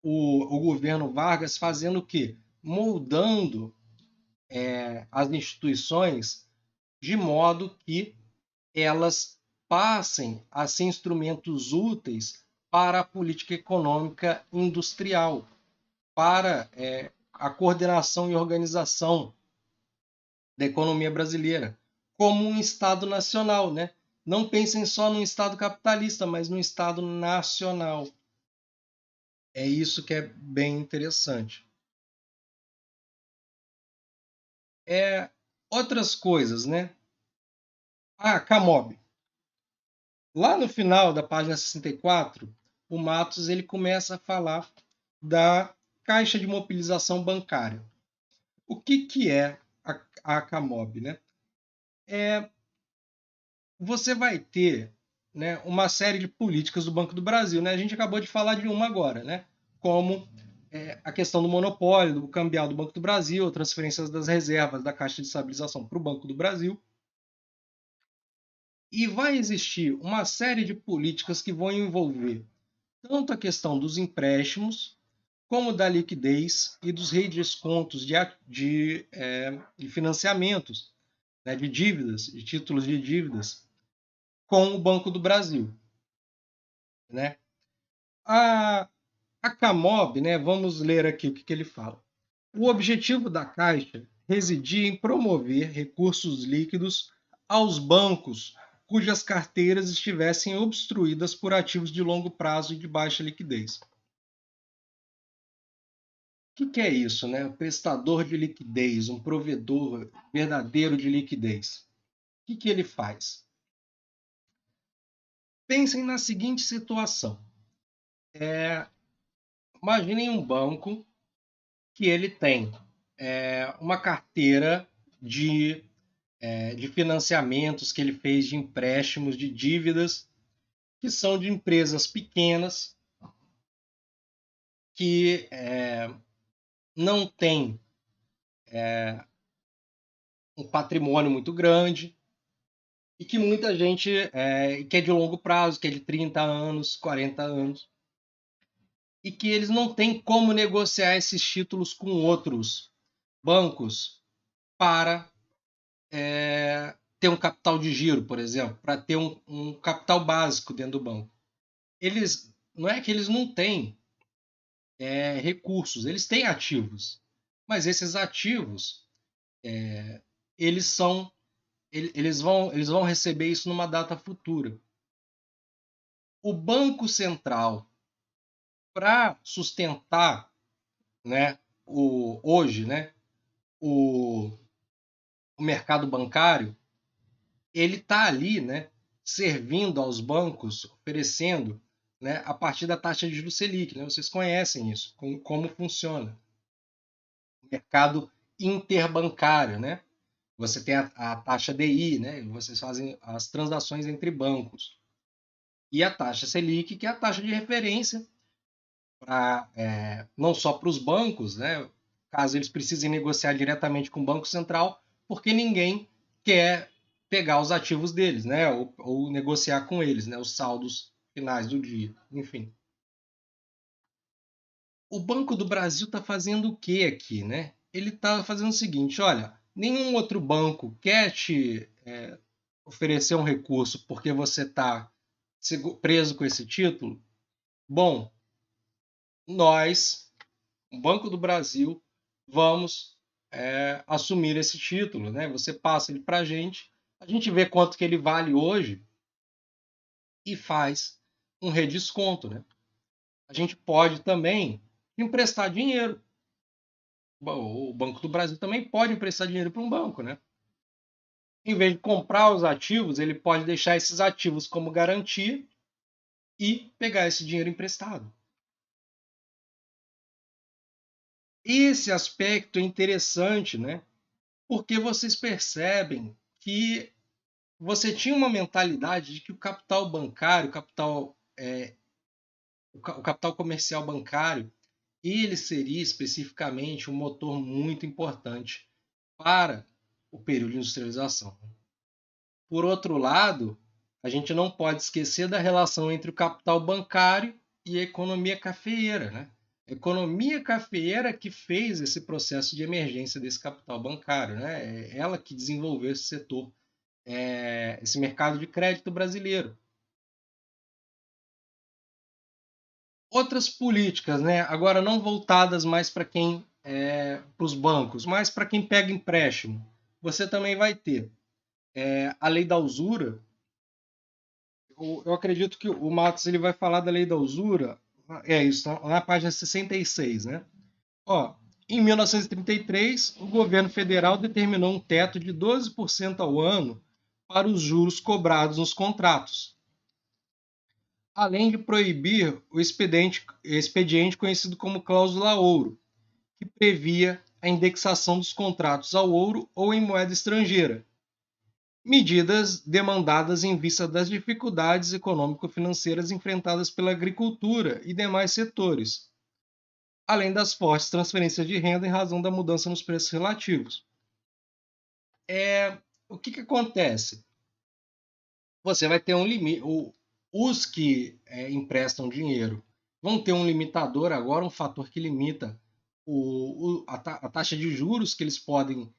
Speaker 1: o governo Vargas fazendo o quê? Moldando as instituições de modo que elas passem a ser instrumentos úteis para a política econômica industrial, para a coordenação e organização da economia brasileira, como um Estado nacional. Né? Não pensem só num Estado capitalista, mas num Estado nacional. É isso que é bem interessante. Outras coisas, né? Camob. Lá no final da página 64, o Matos ele começa a falar da Caixa de Mobilização Bancária. O que é a Camob? Né? Você vai ter, né, uma série de políticas do Banco do Brasil. Né? A gente acabou de falar de uma agora, né? Como a questão do monopólio, do cambial do Banco do Brasil, transferências das reservas da Caixa de Estabilização para o Banco do Brasil. E vai existir uma série de políticas que vão envolver tanto a questão dos empréstimos, como da liquidez e dos redescontos de financiamentos, né, de dívidas, de títulos de dívidas, com o Banco do Brasil. Né? A Camob, né, vamos ler aqui o que ele fala. O objetivo da Caixa residia em promover recursos líquidos aos bancos cujas carteiras estivessem obstruídas por ativos de longo prazo e de baixa liquidez. O que é isso, né? O prestador de liquidez, um provedor verdadeiro de liquidez. O que ele faz? Pensem na seguinte situação. Imaginem um banco que ele tem uma carteira de financiamentos que ele fez, de empréstimos, de dívidas, que são de empresas pequenas, que não têm um patrimônio muito grande, e que muita gente que é de longo prazo, que é de 30 anos, 40 anos, e que eles não têm como negociar esses títulos com outros bancos para ter um capital de giro, por exemplo, para ter um capital básico dentro do banco. Não é que eles não têm recursos, eles têm ativos, mas esses ativos eles vão receber isso numa data futura. O Banco Central, para sustentar, né, hoje, né, o mercado bancário, ele está ali, né, servindo aos bancos, oferecendo, né, a partir da taxa de juros Selic. Né? Vocês conhecem isso, como funciona. O mercado interbancário, né? Você tem a taxa DI, né? Vocês fazem as transações entre bancos. E a taxa Selic, que é a taxa de referência, não só para os bancos, né? Caso eles precisem negociar diretamente com o Banco Central, porque ninguém quer pegar os ativos deles, né? Ou negociar com eles, né? Os saldos finais do dia, enfim. O Banco do Brasil está fazendo o que aqui, né? Ele está fazendo o seguinte, olha, nenhum outro banco quer te oferecer um recurso porque você está preso com esse título. Bom, nós, o Banco do Brasil, vamos assumir esse título, né? Você passa ele para a gente vê quanto que ele vale hoje e faz um redesconto, né? A gente pode também emprestar dinheiro. O Banco do Brasil também pode emprestar dinheiro para um banco, né? Em vez de comprar os ativos, ele pode deixar esses ativos como garantia e pegar esse dinheiro emprestado. Esse aspecto é interessante, né? Porque vocês percebem que você tinha uma mentalidade de que o capital bancário, o capital comercial bancário, ele seria especificamente um motor muito importante para o período de industrialização. Por outro lado, a gente não pode esquecer da relação entre o capital bancário e a economia cafeeira, né? A economia cafeeira que fez esse processo de emergência desse capital bancário, né? É ela que desenvolveu esse setor, esse mercado de crédito brasileiro. Outras políticas, né? Agora não voltadas mais para para os bancos, mas para quem pega empréstimo. Você também vai ter a lei da usura. Eu acredito que o Matos ele vai falar da lei da usura. É isso, na página 66, né? Ó, em 1933, o governo federal determinou um teto de 12% ao ano para os juros cobrados nos contratos, além de proibir o expediente conhecido como cláusula ouro, que previa a indexação dos contratos ao ouro ou em moeda estrangeira, medidas demandadas em vista das dificuldades econômico-financeiras enfrentadas pela agricultura e demais setores, além das fortes transferências de renda em razão da mudança nos preços relativos. O que acontece? Você vai ter um limite. Os que emprestam dinheiro vão ter um limitador agora, um fator que limita a taxa de juros que eles podem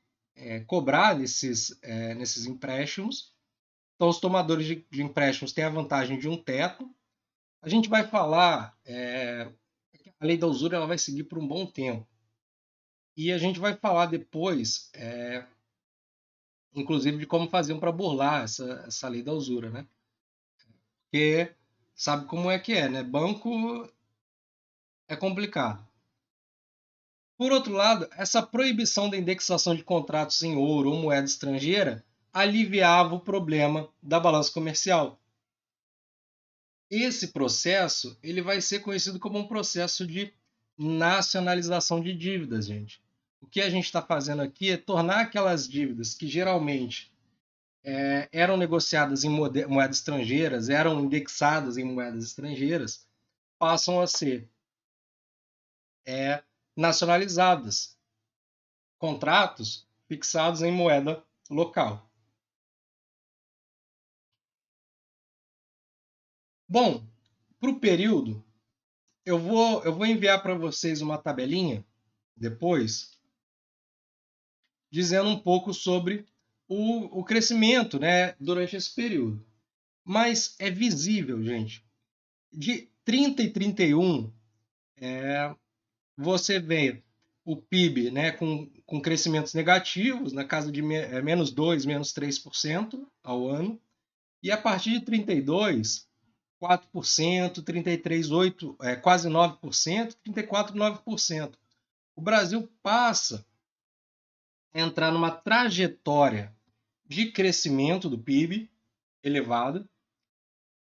Speaker 1: cobrar nesses empréstimos. Então, os tomadores de empréstimos têm a vantagem de um teto. A gente vai falar, a lei da usura ela vai seguir por um bom tempo. E a gente vai falar depois, inclusive, de como faziam para burlar essa lei da usura, né? Porque sabe como é, né? Banco é complicado. Por outro lado, essa proibição da indexação de contratos em ouro ou moeda estrangeira aliviava o problema da balança comercial. Esse processo ele vai ser conhecido como um processo de nacionalização de dívidas, gente. O que a gente está fazendo aqui é tornar aquelas dívidas que geralmente eram negociadas em moedas estrangeiras, eram indexadas em moedas estrangeiras, passam a ser nacionalizadas, contratos fixados em moeda local. Bom, para o período, eu vou enviar para vocês uma tabelinha depois, dizendo um pouco sobre o crescimento, né, durante esse período. Mas é visível, gente, de 30 e 31, você vê o PIB, né, com crescimentos negativos, na casa de menos 2, menos 3% ao ano, e a partir de 32, 4%, 33, 8, quase 9%, 34, 9%. O Brasil passa a entrar numa trajetória de crescimento do PIB elevado,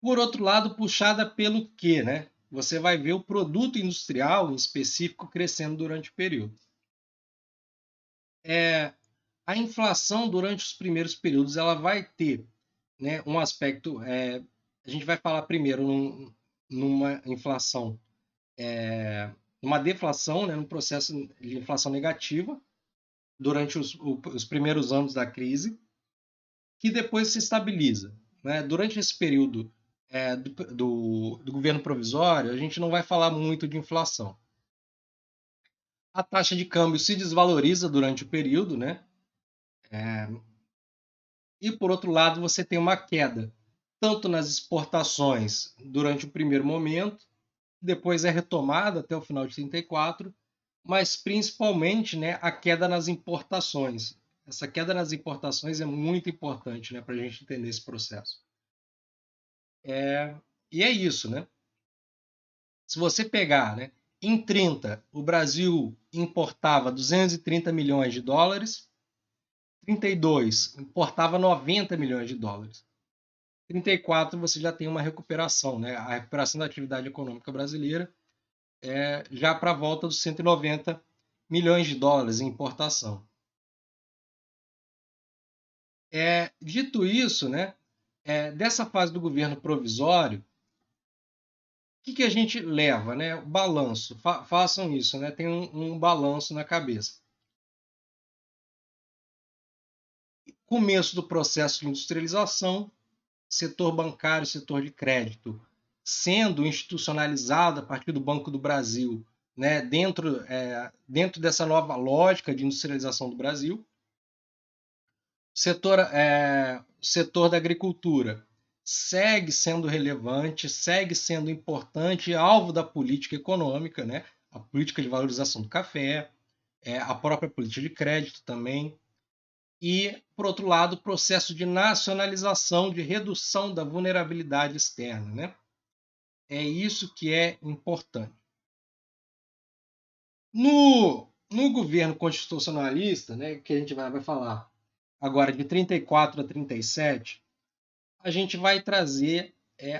Speaker 1: por outro lado, puxada pelo quê, né? Você vai ver o produto industrial em específico crescendo durante o período. A inflação durante os primeiros períodos ela vai ter, né, um aspecto. A gente vai falar primeiro numa inflação, numa deflação, né, num processo de inflação negativa durante os primeiros anos da crise, que depois se estabiliza. Né? Durante esse período do governo provisório, a gente não vai falar muito de inflação. A taxa de câmbio se desvaloriza durante o período, né? E por outro lado, você tem uma queda tanto nas exportações durante o primeiro momento, depois é retomada até o final de 34, mas principalmente, né, a queda nas importações. Essa queda nas importações é muito importante, né, para a gente entender esse processo. E é isso, né? Se você pegar, né, em 30, o Brasil importava 230 milhões de dólares, 32 importava 90 milhões de dólares. 34 você já tem uma recuperação, né? A recuperação da atividade econômica brasileira já para a volta dos 190 milhões de dólares em importação. Dito isso, né, dessa fase do governo provisório, o que a gente leva? Né? O balanço. Façam isso, né? Tem um balanço na cabeça. Começo do processo de industrialização, setor bancário, setor de crédito, sendo institucionalizado a partir do Banco do Brasil, né, dentro dessa nova lógica de industrialização do Brasil. Setor da agricultura segue sendo relevante, segue sendo importante, alvo da política econômica, né? A política de valorização do café, a própria política de crédito também. E, por outro lado, o processo de nacionalização, de redução da vulnerabilidade externa. Né? É isso que é importante. No governo constitucionalista, né, que a gente vai falar agora de 34 a 37, a gente vai trazer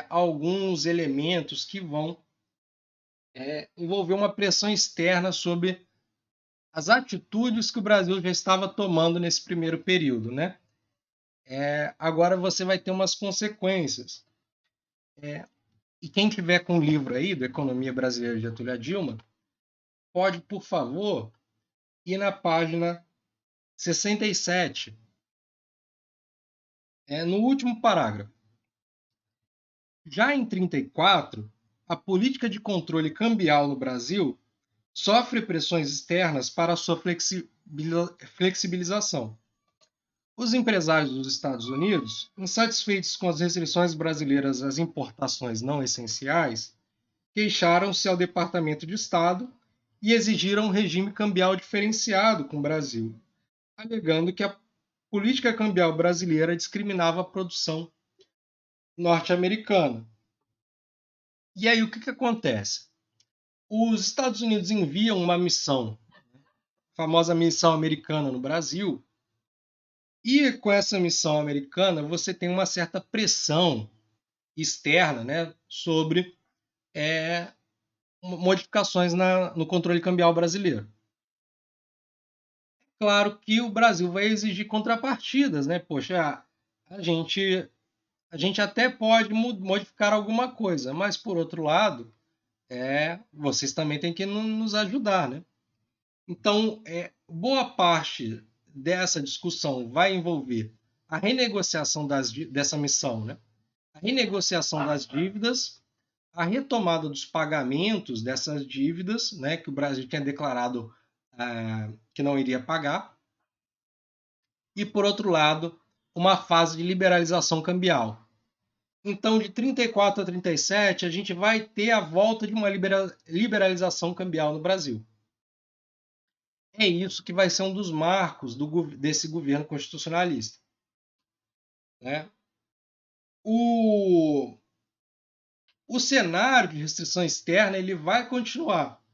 Speaker 1: alguns elementos que vão envolver uma pressão externa sobre as atitudes que o Brasil já estava tomando nesse primeiro período. Né? Agora você vai ter umas consequências. E quem tiver com o livro aí, do Economia Brasileira de Getúlio Dilma, pode, por favor, ir na página 67, no último parágrafo. Já em 34, a política de controle cambial no Brasil sofre pressões externas para sua flexibilização. Os empresários dos Estados Unidos, insatisfeitos com as restrições brasileiras às importações não essenciais, queixaram-se ao Departamento de Estado e exigiram um regime cambial diferenciado com o Brasil, alegando que a política cambial brasileira discriminava a produção norte-americana. E aí o que acontece? Os Estados Unidos enviam uma missão, a famosa missão americana no Brasil, e com essa missão americana você tem uma certa pressão externa, né, sobre modificações no controle cambial brasileiro. Claro que o Brasil vai exigir contrapartidas, né? Poxa, a gente até pode modificar alguma coisa, mas por outro lado, vocês também têm que nos ajudar, né? Então, boa parte dessa discussão vai envolver a renegociação dessa missão, né? A renegociação das dívidas, a retomada dos pagamentos dessas dívidas, né, que o Brasil tinha declarado que não iria pagar, e, por outro lado, uma fase de liberalização cambial. Então, de 34 a 37, a gente vai ter a volta de uma liberalização cambial no Brasil. É isso que vai ser um dos marcos desse governo constitucionalista. Né? O cenário de restrição externa ele vai continuar.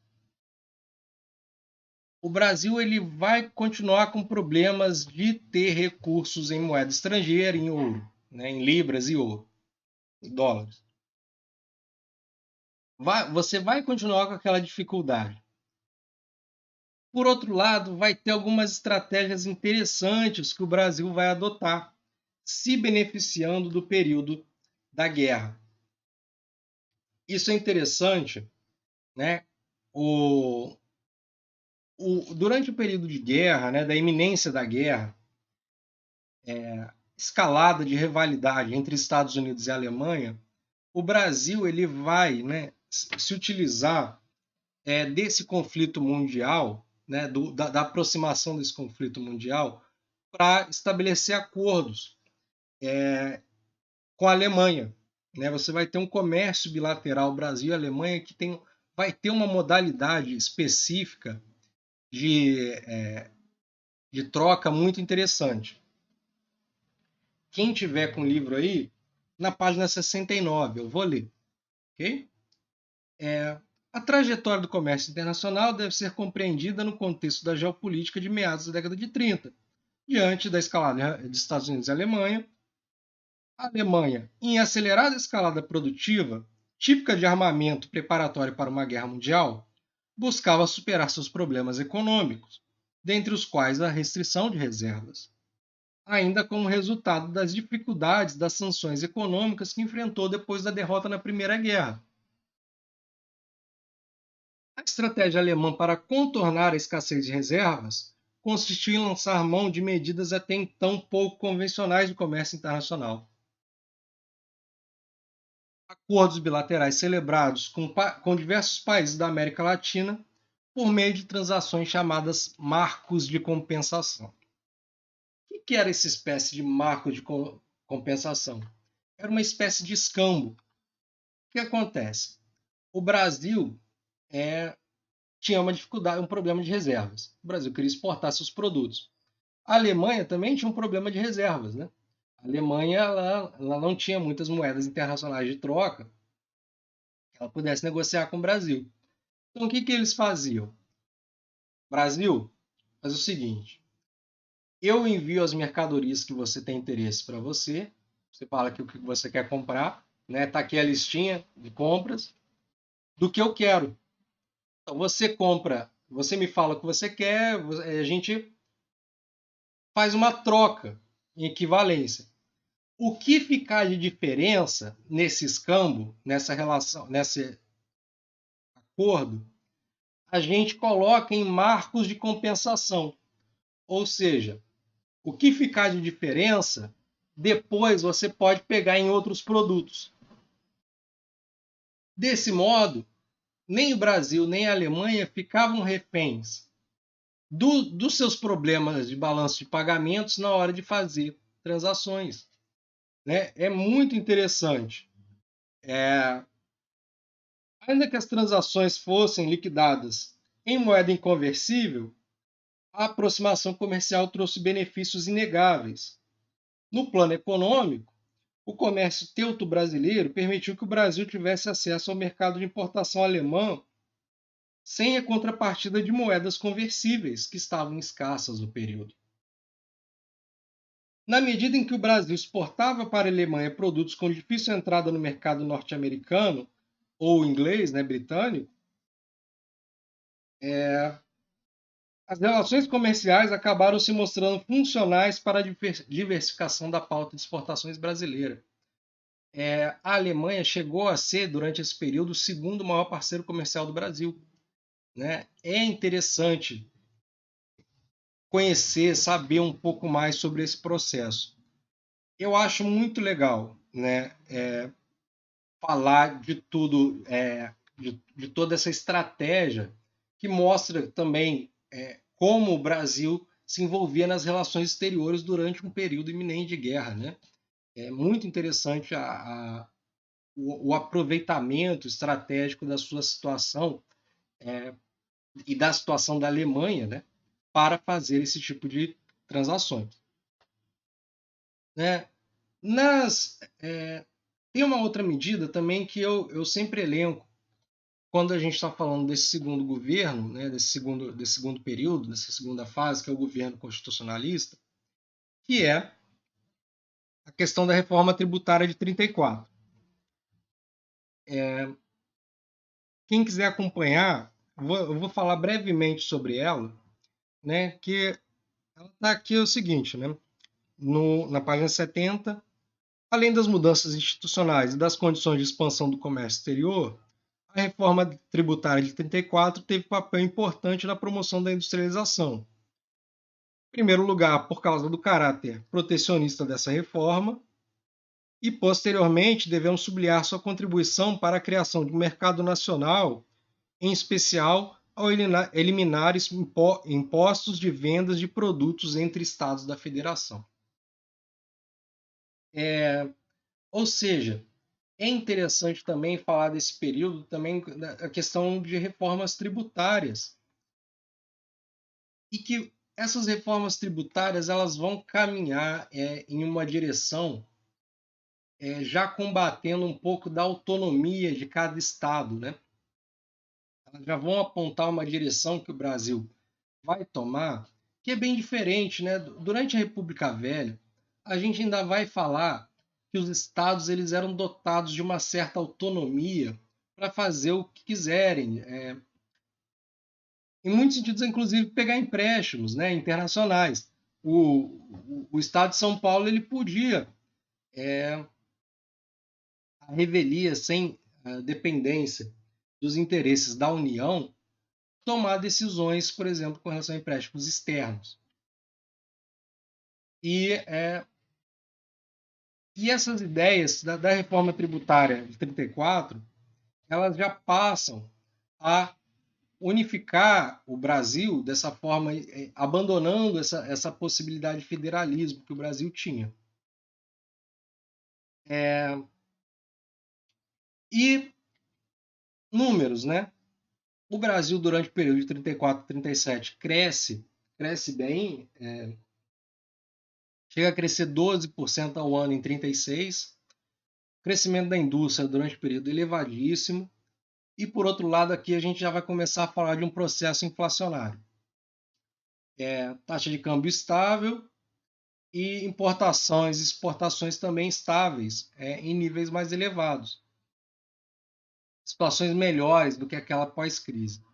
Speaker 1: O Brasil ele vai continuar com problemas de ter recursos em moeda estrangeira, em ouro, né? Em libras e ouro, em dólares. Você vai continuar com aquela dificuldade. Por outro lado, vai ter algumas estratégias interessantes que o Brasil vai adotar, se beneficiando do período da guerra. Isso é interessante, né? Durante o período de guerra, né, da iminência da guerra, escalada de rivalidade entre Estados Unidos e Alemanha, o Brasil ele vai, né, se utilizar desse conflito mundial, né, da aproximação desse conflito mundial, para estabelecer acordos com a Alemanha. Né? Você vai ter um comércio bilateral Brasil e Alemanha que vai ter uma modalidade específica de troca muito interessante. Quem tiver com o livro aí, na página 69, eu vou ler. Okay? A trajetória do comércio internacional deve ser compreendida no contexto da geopolítica de meados da década de 30, diante da escalada dos Estados Unidos e Alemanha. A Alemanha, em acelerada escalada produtiva, típica de armamento preparatório para uma guerra mundial, buscava superar seus problemas econômicos, dentre os quais a restrição de reservas, ainda como resultado das dificuldades das sanções econômicas que enfrentou depois da derrota na Primeira Guerra. A estratégia alemã para contornar a escassez de reservas consistiu em lançar mão de medidas até então pouco convencionais do comércio internacional. Acordos bilaterais celebrados com diversos países da América Latina por meio de transações chamadas marcos de compensação. O que era essa espécie de marco de compensação? Era uma espécie de escambo. O que acontece? O Brasil tinha uma dificuldade, um problema de reservas. O Brasil queria exportar seus produtos. A Alemanha também tinha um problema de reservas. Né? A Alemanha ela não tinha muitas moedas internacionais de troca que ela pudesse negociar com o Brasil. Então, o que eles faziam? Brasil, faz o seguinte: eu envio as mercadorias que você tem interesse para você. Você fala aqui o que você quer comprar, né? Tá aqui a listinha de compras do que eu quero. Então, você compra, você me fala o que você quer, a gente faz uma troca em equivalência. O que ficar de diferença nesse escambo, nessa relação, nesse acordo, a gente coloca em marcos de compensação. Ou seja, o que ficar de diferença, depois você pode pegar em outros produtos. Desse modo, nem o Brasil nem a Alemanha ficavam reféns dos seus problemas de balanço de pagamentos na hora de fazer transações. Né? É muito interessante. Ainda que as transações fossem liquidadas em moeda inconversível, a aproximação comercial trouxe benefícios inegáveis. No plano econômico, o comércio teuto-brasileiro permitiu que o Brasil tivesse acesso ao mercado de importação alemão sem a contrapartida de moedas conversíveis, que estavam escassas no período. Na medida em que o Brasil exportava para a Alemanha produtos com difícil entrada no mercado norte-americano ou inglês, né, britânico, as relações comerciais acabaram se mostrando funcionais para a diversificação da pauta de exportações brasileira. A Alemanha chegou a ser, durante esse período, o segundo maior parceiro comercial do Brasil. Né? É interessante conhecer, saber um pouco mais sobre esse processo. Eu acho muito legal, né, falar de tudo, de toda essa estratégia que mostra também como o Brasil se envolvia nas relações exteriores durante um período iminente de guerra. Né? É muito interessante o aproveitamento estratégico da sua situação e da situação da Alemanha, né, para fazer esse tipo de transações. Né? Tem uma outra medida também que eu sempre elenco quando a gente está falando desse segundo governo, né, desse segundo período, dessa segunda fase, que é o governo constitucionalista, que é a questão da reforma tributária de 34. Quem quiser acompanhar, eu vou falar brevemente sobre ela, né, que ela está aqui o seguinte, né, na página 70, além das mudanças institucionais e das condições de expansão do comércio exterior, a reforma tributária de 34 teve papel importante na promoção da industrialização. Em primeiro lugar, por causa do caráter protecionista dessa reforma, E, posteriormente, devemos sublinhar sua contribuição para a criação de um mercado nacional, em especial ao eliminar impostos de vendas de produtos entre estados da federação. Ou seja, é interessante também falar desse período também a questão de reformas tributárias, e que essas reformas tributárias elas vão caminhar em uma direção já combatendo um pouco da autonomia de cada estado, né? Elas já vão apontar uma direção que o Brasil vai tomar, que é bem diferente, né? Durante a República Velha, a gente ainda vai falar que os estados eles eram dotados de uma certa autonomia para fazer o que quiserem. Em muitos sentidos, inclusive, pegar empréstimos, né, internacionais. O estado de São Paulo ele podia, a revelia, sem dependência dos interesses da União, tomar decisões, por exemplo, com relação a empréstimos externos. E, e essas ideias da reforma tributária de 34, elas já passam a unificar o Brasil dessa forma, abandonando essa possibilidade de federalismo que o Brasil tinha. E números, né? O Brasil, durante o período de 34 a 37, cresce bem, chega a crescer 12% ao ano em 36, crescimento da indústria durante o período elevadíssimo, e por outro lado aqui a gente já vai começar a falar de um processo inflacionário. Taxa de câmbio estável e importações e exportações também estáveis, em níveis mais elevados. Situações melhores do que aquela pós-crise.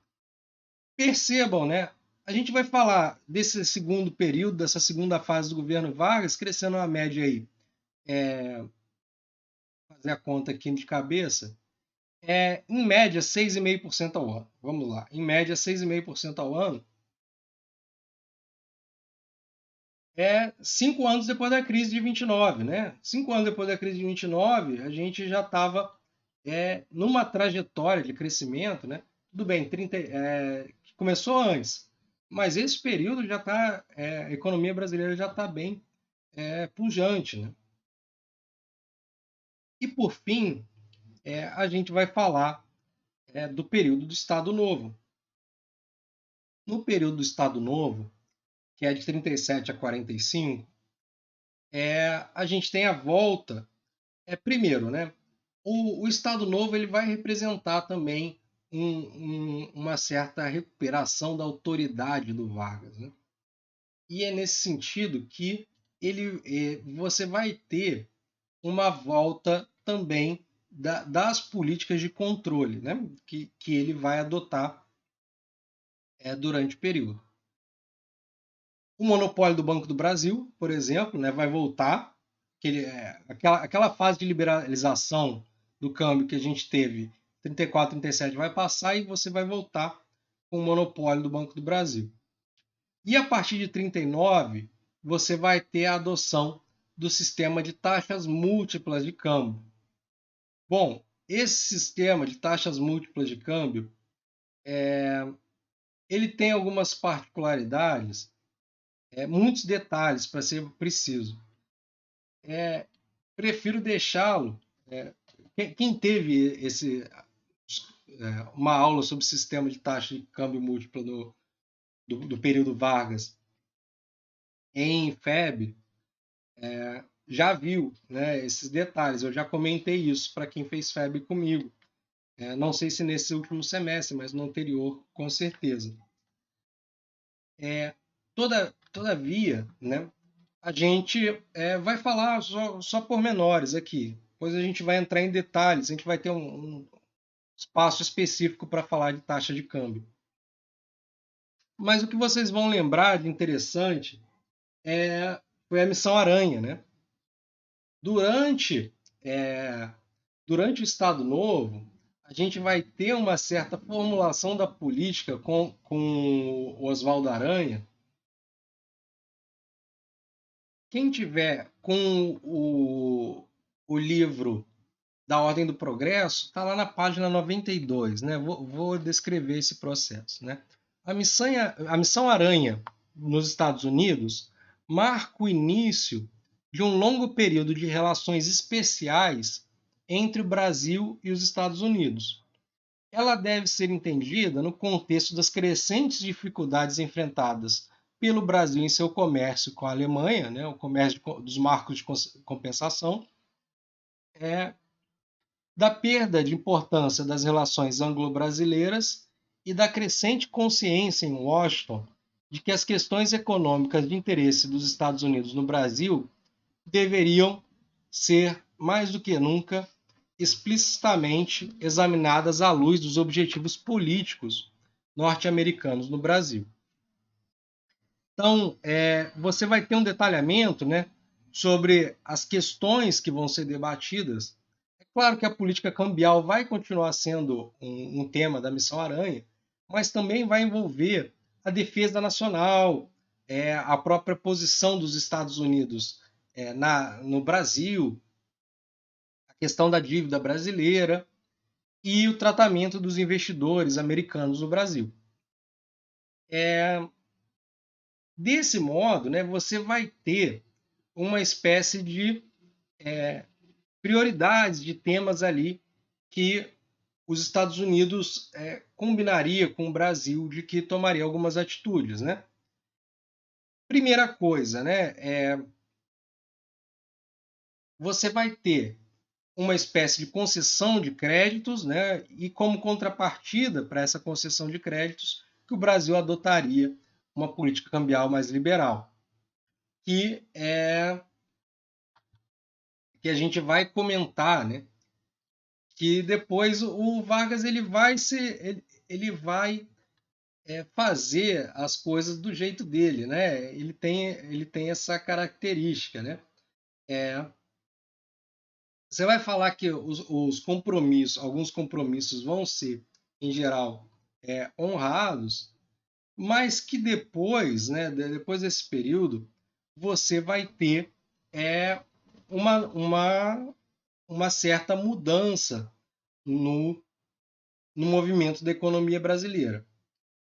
Speaker 1: Percebam, né? A gente vai falar desse segundo período, dessa segunda fase do governo Vargas, crescendo uma média aí, fazer a conta aqui de cabeça, em média 6,5% ao ano. Vamos lá, em média 6,5% ao ano. 5 anos depois da crise de 29, né? 5 anos depois da crise de 29, a gente já estava numa trajetória de crescimento, né? Tudo bem, que começou antes, mas esse período já está, a economia brasileira já está bem pujante, né? E por fim, a gente vai falar do período do Estado Novo. No período do Estado Novo, que é de 37 a 45, a gente tem a volta. Primeiro, né? O Estado Novo ele vai representar também uma certa recuperação da autoridade do Vargas, né? E é nesse sentido que você vai ter uma volta também das políticas de controle, né? que ele vai adotar durante o período. O monopólio do Banco do Brasil, por exemplo, né, vai voltar. Aquela fase de liberalização do câmbio que a gente teve 34, 37 vai passar e você vai voltar com o monopólio do Banco do Brasil. E a partir de 39, você vai ter a adoção do sistema de taxas múltiplas de câmbio. Bom, esse sistema de taxas múltiplas de câmbio, ele tem algumas particularidades, muitos detalhes para ser preciso. Prefiro deixá-lo. Quem teve uma aula sobre sistema de taxa de câmbio múltipla do período Vargas em FEB, já viu, né, esses detalhes. Eu já comentei isso para quem fez FEB comigo. Não sei se nesse último semestre, mas no anterior, com certeza. Todavia, né, a gente vai falar só pormenores aqui. Depois a gente vai entrar em detalhes, a gente vai ter um espaço específico para falar de taxa de câmbio. Mas o que vocês vão lembrar de interessante foi a Missão Aranha, né? Durante o Estado Novo, a gente vai ter uma certa formulação da política com o Oswaldo Aranha. Quem tiver com o livro da Ordem do Progresso, está lá na página 92, né? Vou descrever esse processo, né? A missão Aranha nos Estados Unidos marca o início de um longo período de relações especiais entre o Brasil e os Estados Unidos. Ela deve ser entendida no contexto das crescentes dificuldades enfrentadas pelo Brasil em seu comércio com a Alemanha, né, o comércio dos marcos de compensação, da perda de importância das relações anglo-brasileiras e da crescente consciência em Washington de que as questões econômicas de interesse dos Estados Unidos no Brasil deveriam ser, mais do que nunca, explicitamente examinadas à luz dos objetivos políticos norte-americanos no Brasil. Então, você vai ter um detalhamento, né, sobre as questões que vão ser debatidas. É claro que a política cambial vai continuar sendo um tema da Missão Aranha, mas também vai envolver a defesa nacional, a própria posição dos Estados Unidos no Brasil, a questão da dívida brasileira e o tratamento dos investidores americanos no Brasil. Desse modo, né, você vai ter uma espécie de prioridades de temas ali que os Estados Unidos combinaria com o Brasil de que tomaria algumas atitudes, né? Primeira coisa, né, você vai ter uma espécie de concessão de créditos, né, e como contrapartida para essa concessão de créditos, que o Brasil adotaria uma política cambial mais liberal, que a gente vai comentar, né, que depois o Vargas ele vai fazer as coisas do jeito dele, né? Ele tem essa característica, né? Você vai falar que os compromissos, alguns compromissos vão ser, em geral, honrados, mas que depois, né, depois desse período, você vai ter uma, uma, uma certa mudança no movimento da economia brasileira.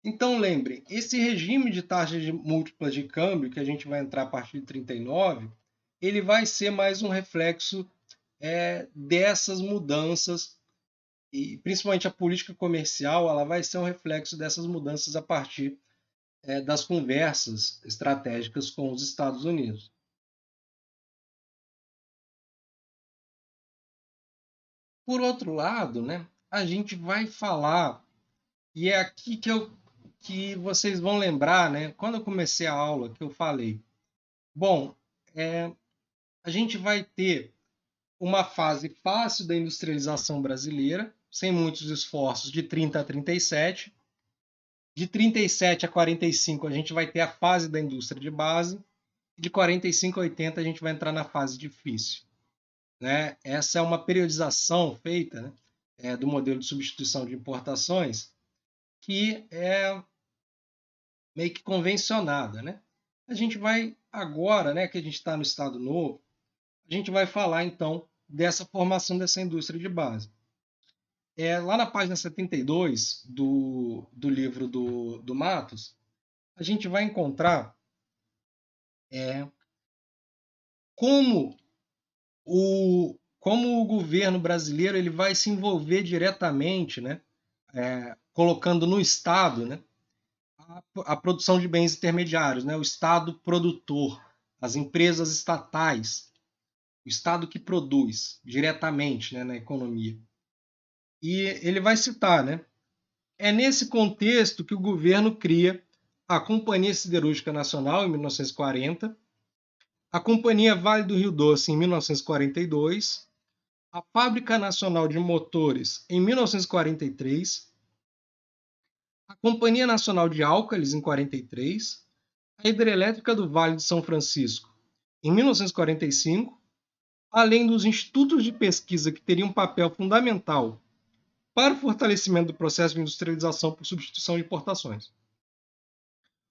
Speaker 1: Então, lembrem, esse regime de taxas múltiplas de câmbio, que a gente vai entrar a partir de 39, ele vai ser mais um reflexo dessas mudanças, e principalmente a política comercial, ela vai ser um reflexo dessas mudanças a partir das conversas estratégicas com os Estados Unidos. Por outro lado, né, a gente vai falar, e é aqui que vocês vão lembrar, né, quando eu comecei a aula, que eu falei, bom, a gente vai ter uma fase fácil da industrialização brasileira, sem muitos esforços, de 30 a 37. De 37 a 45 a gente vai ter a fase da indústria de base. De 45 a 80 a gente vai entrar na fase difícil. Né? Essa é uma periodização feita, né, do modelo de substituição de importações que é meio que convencionada. Né? A gente vai agora, né, que a gente está no Estado Novo, a gente vai falar então dessa formação dessa indústria de base. Lá na página 72 do livro do Matos, a gente vai encontrar como o governo brasileiro ele vai se envolver diretamente, né, colocando no Estado, né, a produção de bens intermediários, né, o Estado produtor, as empresas estatais, o Estado que produz diretamente, né, na economia. E ele vai citar, né, é nesse contexto que o governo cria a Companhia Siderúrgica Nacional, em 1940, a Companhia Vale do Rio Doce, em 1942, a Fábrica Nacional de Motores, em 1943, a Companhia Nacional de Álcalis, em 43, a Hidrelétrica do Vale de São Francisco, em 1945, além dos institutos de pesquisa que teriam um papel fundamental para o fortalecimento do processo de industrialização por substituição de importações.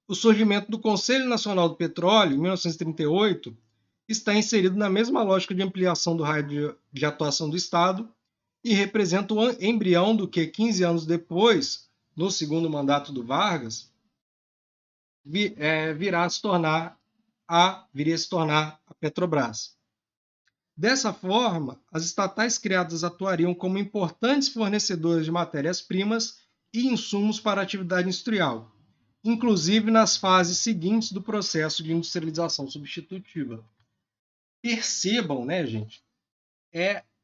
Speaker 1: O surgimento do Conselho Nacional do Petróleo, em 1938, está inserido na mesma lógica de ampliação do raio de atuação do Estado e representa o embrião do que, 15 anos depois, no segundo mandato do Vargas, viria a se tornar a Petrobras. Dessa forma, as estatais criadas atuariam como importantes fornecedoras de matérias-primas e insumos para a atividade industrial, inclusive nas fases seguintes do processo de industrialização substitutiva. Percebam, né, gente,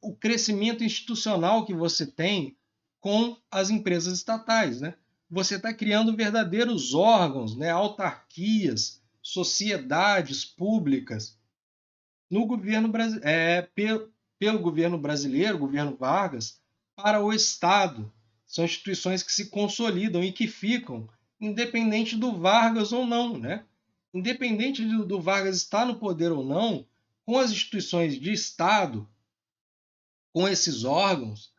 Speaker 1: o crescimento institucional que você tem com as empresas estatais, né? Você está criando verdadeiros órgãos, né, autarquias, sociedades públicas no governo pelo governo brasileiro, governo Vargas, para o Estado. São instituições que se consolidam e que ficam, independente do Vargas ou não, né? Independente do Vargas estar no poder ou não, com as instituições de Estado, com esses órgãos,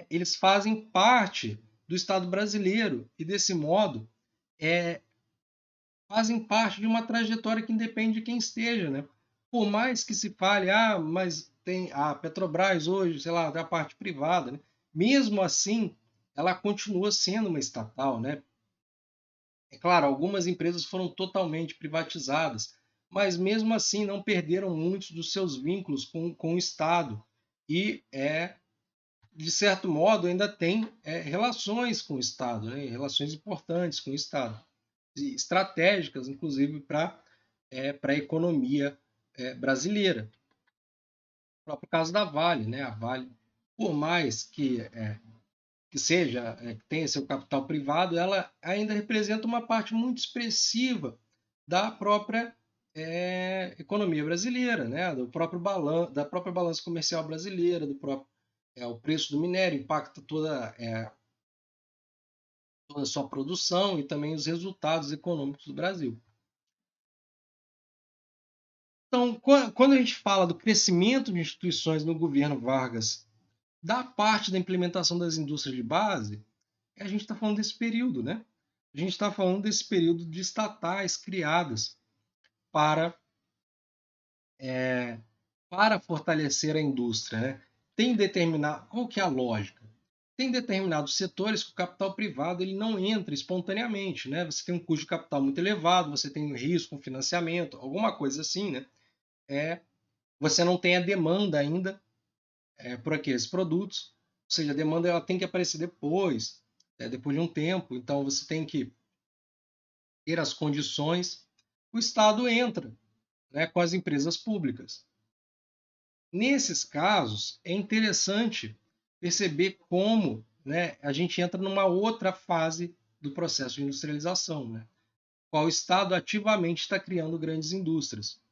Speaker 1: eles fazem parte do Estado brasileiro e, desse modo, fazem parte de uma trajetória que independe de quem esteja, né? Por mais que se fale, mas tem a Petrobras hoje, sei lá, da parte privada, né? Mesmo assim, ela continua sendo uma estatal, né? É claro, algumas empresas foram totalmente privatizadas, mas mesmo assim não perderam muitos dos seus vínculos com o Estado e de certo modo ainda tem relações com o Estado, né? Relações importantes com o Estado, estratégicas, inclusive, para a economia brasileira. O próprio caso da Vale, né? A Vale, por mais que seja, que tenha seu capital privado, ela ainda representa uma parte muito expressiva da própria economia brasileira, né? Da própria balança comercial brasileira, do próprio o preço do minério, impacta toda a sua produção e também os resultados econômicos do Brasil. Então, quando a gente fala do crescimento de instituições no governo Vargas, da parte da implementação das indústrias de base, a gente está falando desse período, né? A gente está falando desse período de estatais criadas para, para fortalecer a indústria, né? Qual que é a lógica? Tem determinados setores que o capital privado ele não entra espontaneamente, né? Você tem um custo de capital muito elevado, você tem um risco, um financiamento, alguma coisa assim, né? Você não tem a demanda ainda por aqueles produtos, ou seja, a demanda ela tem que aparecer depois, depois de um tempo, então você tem que ter as condições. O Estado entra, né, com as empresas públicas. Nesses casos, é interessante perceber como, né, a gente entra numa outra fase do processo de industrialização, né, qual o Estado ativamente está criando grandes indústrias.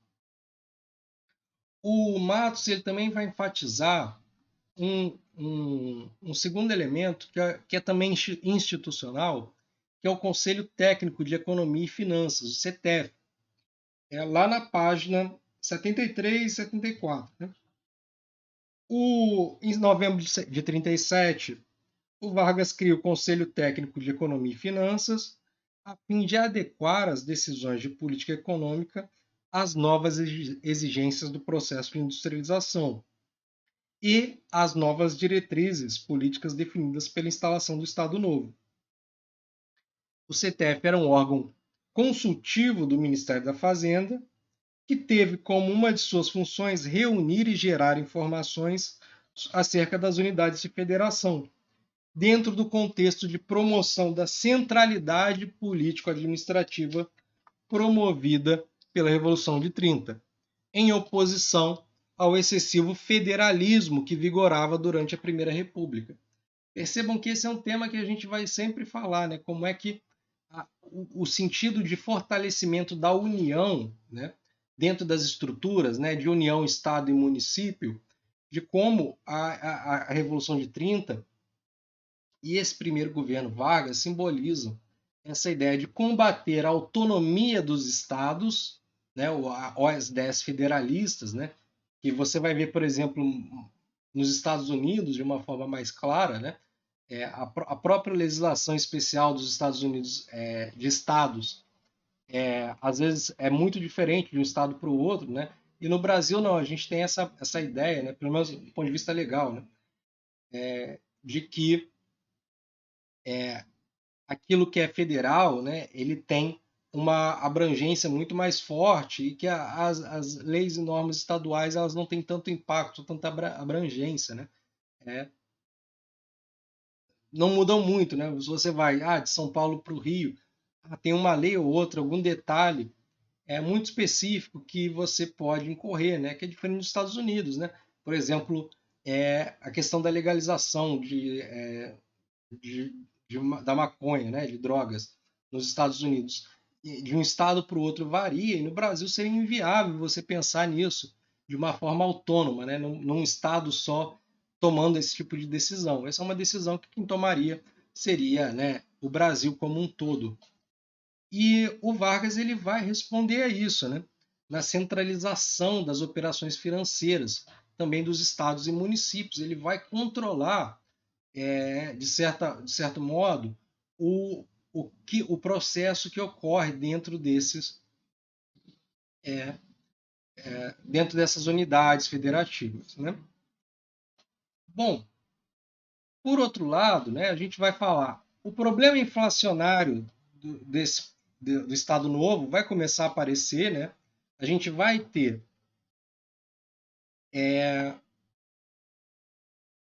Speaker 1: O Matos ele também vai enfatizar um segundo elemento que é também institucional, que é o Conselho Técnico de Economia e Finanças, o CETEF. É lá na página 73 e 74. Né? Em novembro de 37, o Vargas cria o Conselho Técnico de Economia e Finanças, a fim de adequar as decisões de política econômica às novas exigências do processo de industrialização e às novas diretrizes políticas definidas pela instalação do Estado Novo. O CTF era um órgão consultivo do Ministério da Fazenda, que teve como uma de suas funções reunir e gerar informações acerca das unidades de federação, dentro do contexto de promoção da centralidade político-administrativa promovida pela Revolução de 30, em oposição ao excessivo federalismo que vigorava durante a Primeira República. Percebam que esse é um tema que a gente vai sempre falar, né? Como é que o sentido de fortalecimento da união, né? Dentro das estruturas, né? De união, Estado e município, de como a Revolução de 30 e esse primeiro governo Vargas simbolizam essa ideia de combater a autonomia dos estados, né, as ideias federalistas, né, que você vai ver, por exemplo, nos Estados Unidos de uma forma mais clara, né, a própria legislação especial dos Estados Unidos de estados, às vezes é muito diferente de um estado para o outro, né, E no Brasil não, a gente tem essa ideia, né, pelo menos do ponto de vista legal, né, de que aquilo que é federal, né, ele tem uma abrangência muito mais forte e que as leis e normas estaduais elas não têm tanto impacto, tanta abrangência, né? É, não mudam muito, né? Se você vai de São Paulo para o Rio, tem uma lei ou outra, algum detalhe muito específico que você pode incorrer, né? Que é diferente dos Estados Unidos, né? Por exemplo, a questão da legalização de, da maconha, né? De drogas nos Estados Unidos. De um estado para o outro varia, e no Brasil seria inviável você pensar nisso de uma forma autônoma, né? Num estado só tomando esse tipo de decisão. Essa é uma decisão que quem tomaria seria, né, o Brasil como um todo. E o Vargas ele vai responder a isso, né? Na centralização das operações financeiras, também dos estados e municípios. Ele vai controlar, de certo modo, o processo que ocorre dentro dessas unidades federativas, né? Bom, por outro lado, né, a gente vai falar o problema inflacionário do Estado Novo vai começar a aparecer, né? A gente vai ter a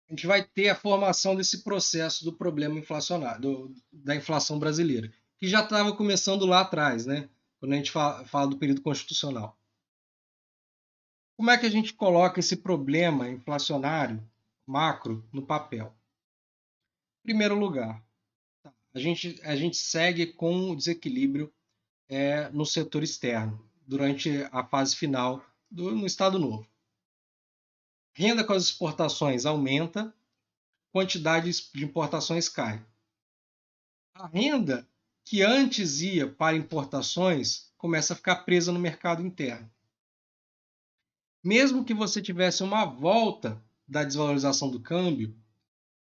Speaker 1: gente vai ter a formação desse processo do problema inflacionário, da inflação brasileira, que já estava começando lá atrás, né? Quando a gente fala do período constitucional. Como é que a gente coloca esse problema inflacionário macro no papel? Em primeiro lugar, a gente segue com o desequilíbrio no setor externo durante a fase final no Estado Novo. Renda com as exportações aumenta, quantidade de importações cai. A renda que antes ia para importações começa a ficar presa no mercado interno. Mesmo que você tivesse uma volta da desvalorização do câmbio,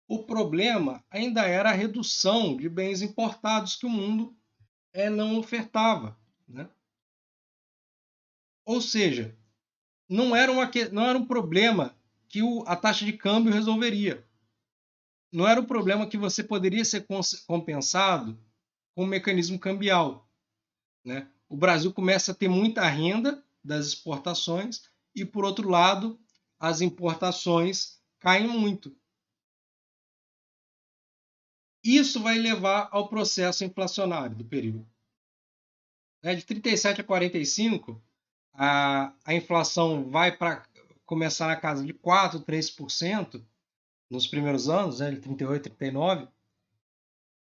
Speaker 1: o problema ainda era a redução de bens importados que o mundo não ofertava, né? Ou seja, não era um problema que a taxa de câmbio resolveria. Não era um problema que você poderia ser compensado com o mecanismo cambial, né? O Brasil começa a ter muita renda das exportações e, por outro lado, as importações caem muito. Isso vai levar ao processo inflacionário do período. De 37 a 45, a inflação vai para começar na casa de 4, 3% nos primeiros anos, de 38, 39.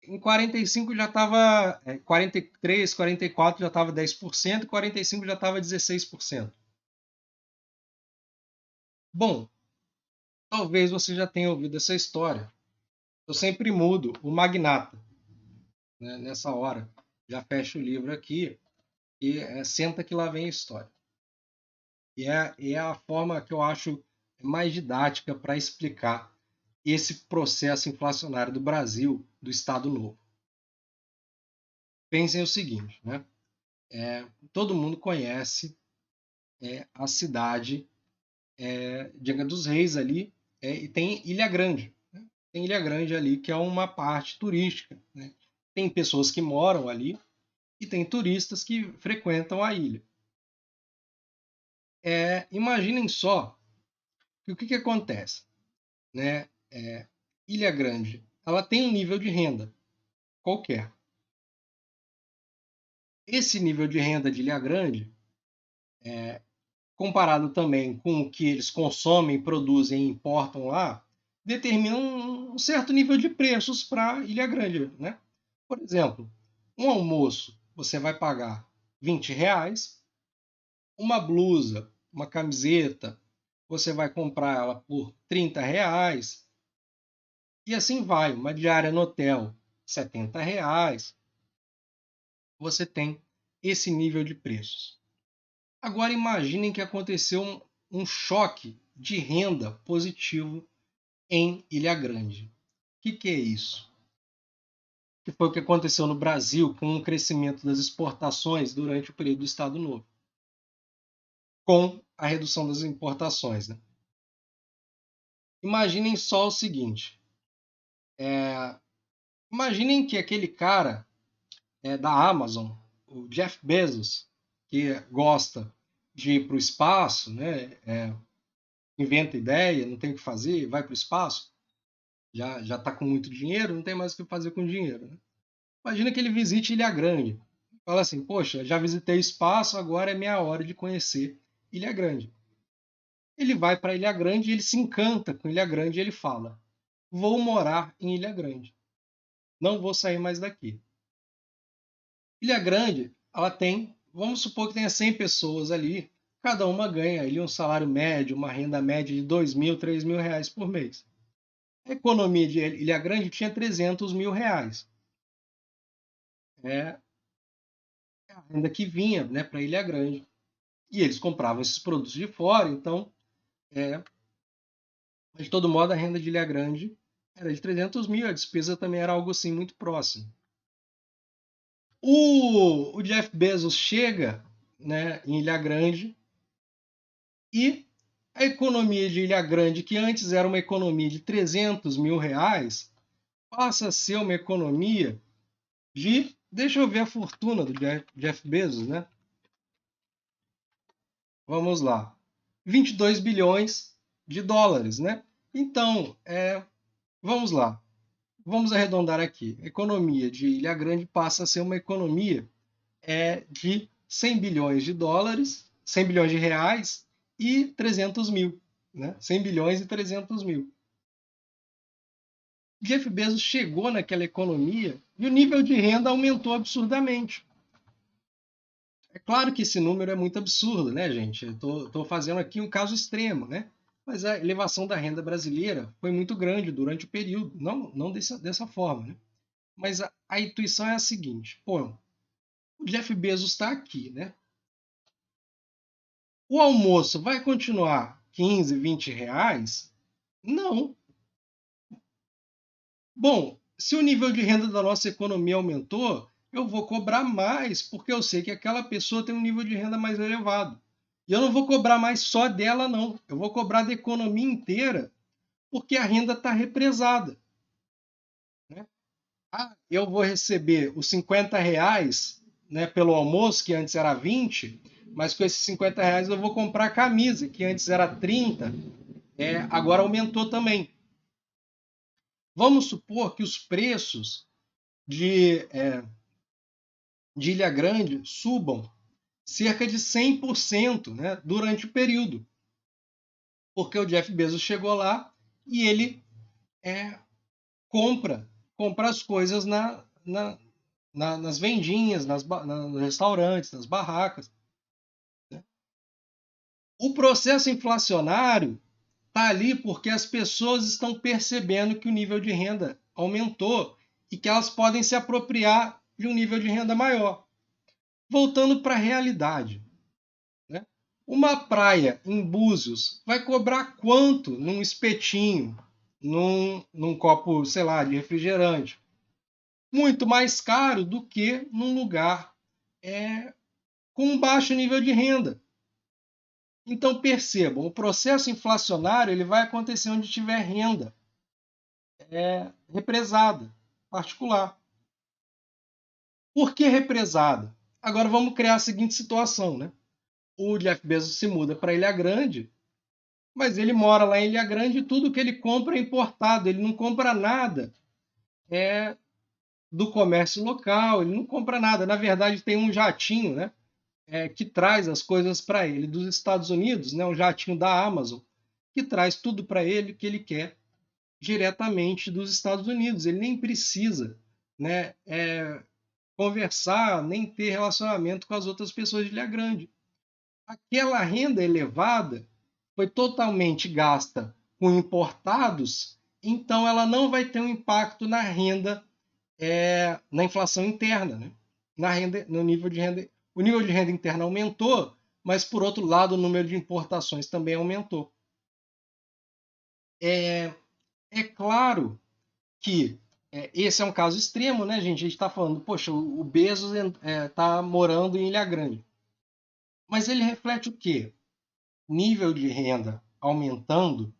Speaker 1: Em 45 já estava 43, 44 já estava 10%, 45 já estava 16%. Bom, talvez você já tenha ouvido essa história. Eu sempre mudo o magnata, né, nessa hora. Já fecho o livro aqui e senta que lá vem a história. E é a forma que eu acho mais didática para explicar esse processo inflacionário do Brasil, do Estado Novo. Pensem o seguinte, né? Todo mundo conhece a cidade de Angra dos Reis ali, e tem Ilha Grande. Né? Tem Ilha Grande ali, que é uma parte turística. Né? Tem pessoas que moram ali e tem turistas que frequentam a ilha. Imaginem só que o que acontece. Né? Ilha Grande, ela tem um nível de renda qualquer. Esse nível de renda de Ilha Grande, comparado também com o que eles consomem, produzem e importam lá, determina um certo nível de preços para Ilha Grande. Né? Por exemplo, um almoço você vai pagar R$ 20, uma blusa, uma camiseta, você vai comprar ela por R$ 30, e assim vai. Uma diária no hotel, R$ 70. Você tem esse nível de preços. Agora imaginem que aconteceu um choque de renda positivo em Ilha Grande. O que é isso? Que foi o que aconteceu no Brasil com o crescimento das exportações durante o período do Estado Novo. com a redução das importações, né? Imaginem só o seguinte: imaginem que aquele cara da Amazon, o Jeff Bezos, que gosta de ir para o espaço, né? Inventa ideia, não tem o que fazer, vai para o espaço, já está com muito dinheiro, não tem mais o que fazer com dinheiro, né? Imagina que ele visite Ilha Grande. Fala assim, poxa, já visitei o espaço, agora é minha hora de conhecer Ilha Grande. Ele vai para Ilha Grande e ele se encanta com Ilha Grande e ele fala: vou morar em Ilha Grande, não vou sair mais daqui. Ilha Grande, ela tem, vamos supor que tenha 100 pessoas ali, cada uma ganha ali um salário médio, uma renda média de 2.000, 3.000 reais por mês. A economia de Ilha Grande tinha 300 mil reais. É a renda que vinha, né, para Ilha Grande. E eles compravam esses produtos de fora, então, de todo modo, a renda de Ilha Grande era de 300 mil, a despesa também era algo assim muito próximo. O Jeff Bezos chega, né, em Ilha Grande e a economia de Ilha Grande, que antes era uma economia de 300 mil reais, passa a ser uma economia de. Deixa eu ver a fortuna do Jeff Bezos, né? Vamos lá. 22 bilhões de dólares, né? Então, vamos lá. Vamos arredondar aqui. A economia de Ilha Grande passa a ser uma economia de 100 bilhões de dólares, 100 bilhões de reais e 300 mil. Né? 100 bilhões e 300 mil. Jeff Bezos chegou naquela economia e o nível de renda aumentou absurdamente. É claro que esse número é muito absurdo, né, gente? Eu estou fazendo aqui um caso extremo, né? Mas a elevação da renda brasileira foi muito grande durante o período, não dessa forma, né? Mas a intuição é a seguinte: pô, o Jeff Bezos está aqui, né? O almoço vai continuar 15, 20 reais? Não. Bom, se o nível de renda da nossa economia aumentou, eu vou cobrar mais, porque eu sei que aquela pessoa tem um nível de renda mais elevado. E eu não vou cobrar mais só dela, não. Eu vou cobrar da economia inteira, porque a renda está represada. Né? Ah, eu vou receber os 50 reais, né, pelo almoço, que antes era 20, mas com esses 50 reais eu vou comprar a camisa, que antes era 30, agora aumentou também. Vamos supor que os preços de Ilha Grande subam cerca de 100%, né, durante o período. Porque o Jeff Bezos chegou lá e ele compra, compra as coisas nas vendinhas, nos restaurantes, nas barracas. Né? O processo inflacionário está ali porque as pessoas estão percebendo que o nível de renda aumentou e que elas podem se apropriar de um nível de renda maior. Voltando para a realidade. Né? Uma praia em Búzios vai cobrar quanto num espetinho, num copo, sei lá, de refrigerante? Muito mais caro do que num lugar com um baixo nível de renda. Então percebam, o processo inflacionário ele vai acontecer onde tiver renda represada, particular. Por que represada? Agora vamos criar a seguinte situação, né? O Jeff Bezos se muda para Ilha Grande, mas ele mora lá em Ilha Grande e tudo que ele compra é importado, ele não compra nada do comércio local, ele não compra nada. Na verdade, tem um jatinho, né, que traz as coisas para ele dos Estados Unidos, né, um jatinho da Amazon, que traz tudo para ele que ele quer diretamente dos Estados Unidos. Ele nem precisa, né, conversar, nem ter relacionamento com as outras pessoas de Ilha Grande. Aquela renda elevada foi totalmente gasta com importados, então ela não vai ter um impacto na renda, na inflação interna, né? Na renda, no nível de renda. O nível de renda interna aumentou, mas por outro lado o número de importações também aumentou. É claro que esse é um caso extremo, né, gente? A gente está falando, poxa, o Bezos está morando em Ilha Grande. Mas ele reflete o quê? nível de renda aumentando,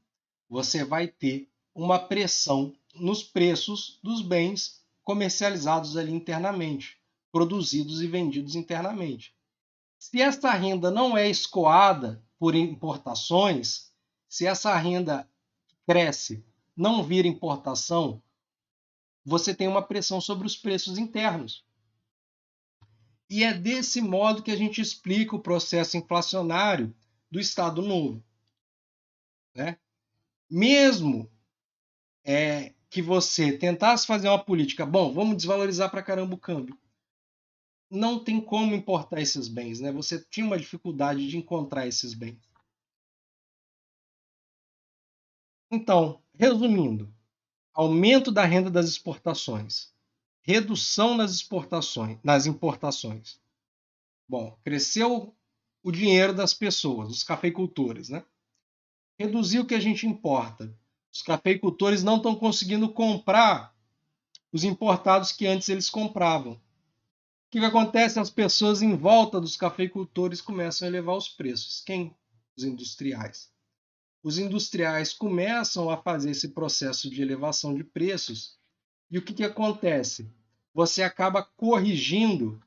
Speaker 1: você vai ter uma pressão nos preços dos bens comercializados ali internamente, produzidos e vendidos internamente. Se essa renda não é escoada por importações, se essa renda cresce, não vira importação, você tem uma pressão sobre os preços internos. E é desse modo que a gente explica o processo inflacionário do Estado Novo. Né? Mesmo que você tentasse fazer uma política, bom, vamos desvalorizar para caramba o câmbio, não tem como importar esses bens, né? Você tinha uma dificuldade de encontrar esses bens. Então, resumindo, aumento da renda das exportações, redução nas exportações, nas importações. Bom, cresceu o dinheiro das pessoas, dos cafeicultores, né? Reduziu o que a gente importa. Os cafeicultores não estão conseguindo comprar os importados que antes eles compravam. O que acontece? As pessoas em volta dos cafeicultores começam a elevar os preços. Quem? Os industriais. Os industriais começam a fazer esse processo de elevação de preços. E o que acontece? Você acaba corrigindo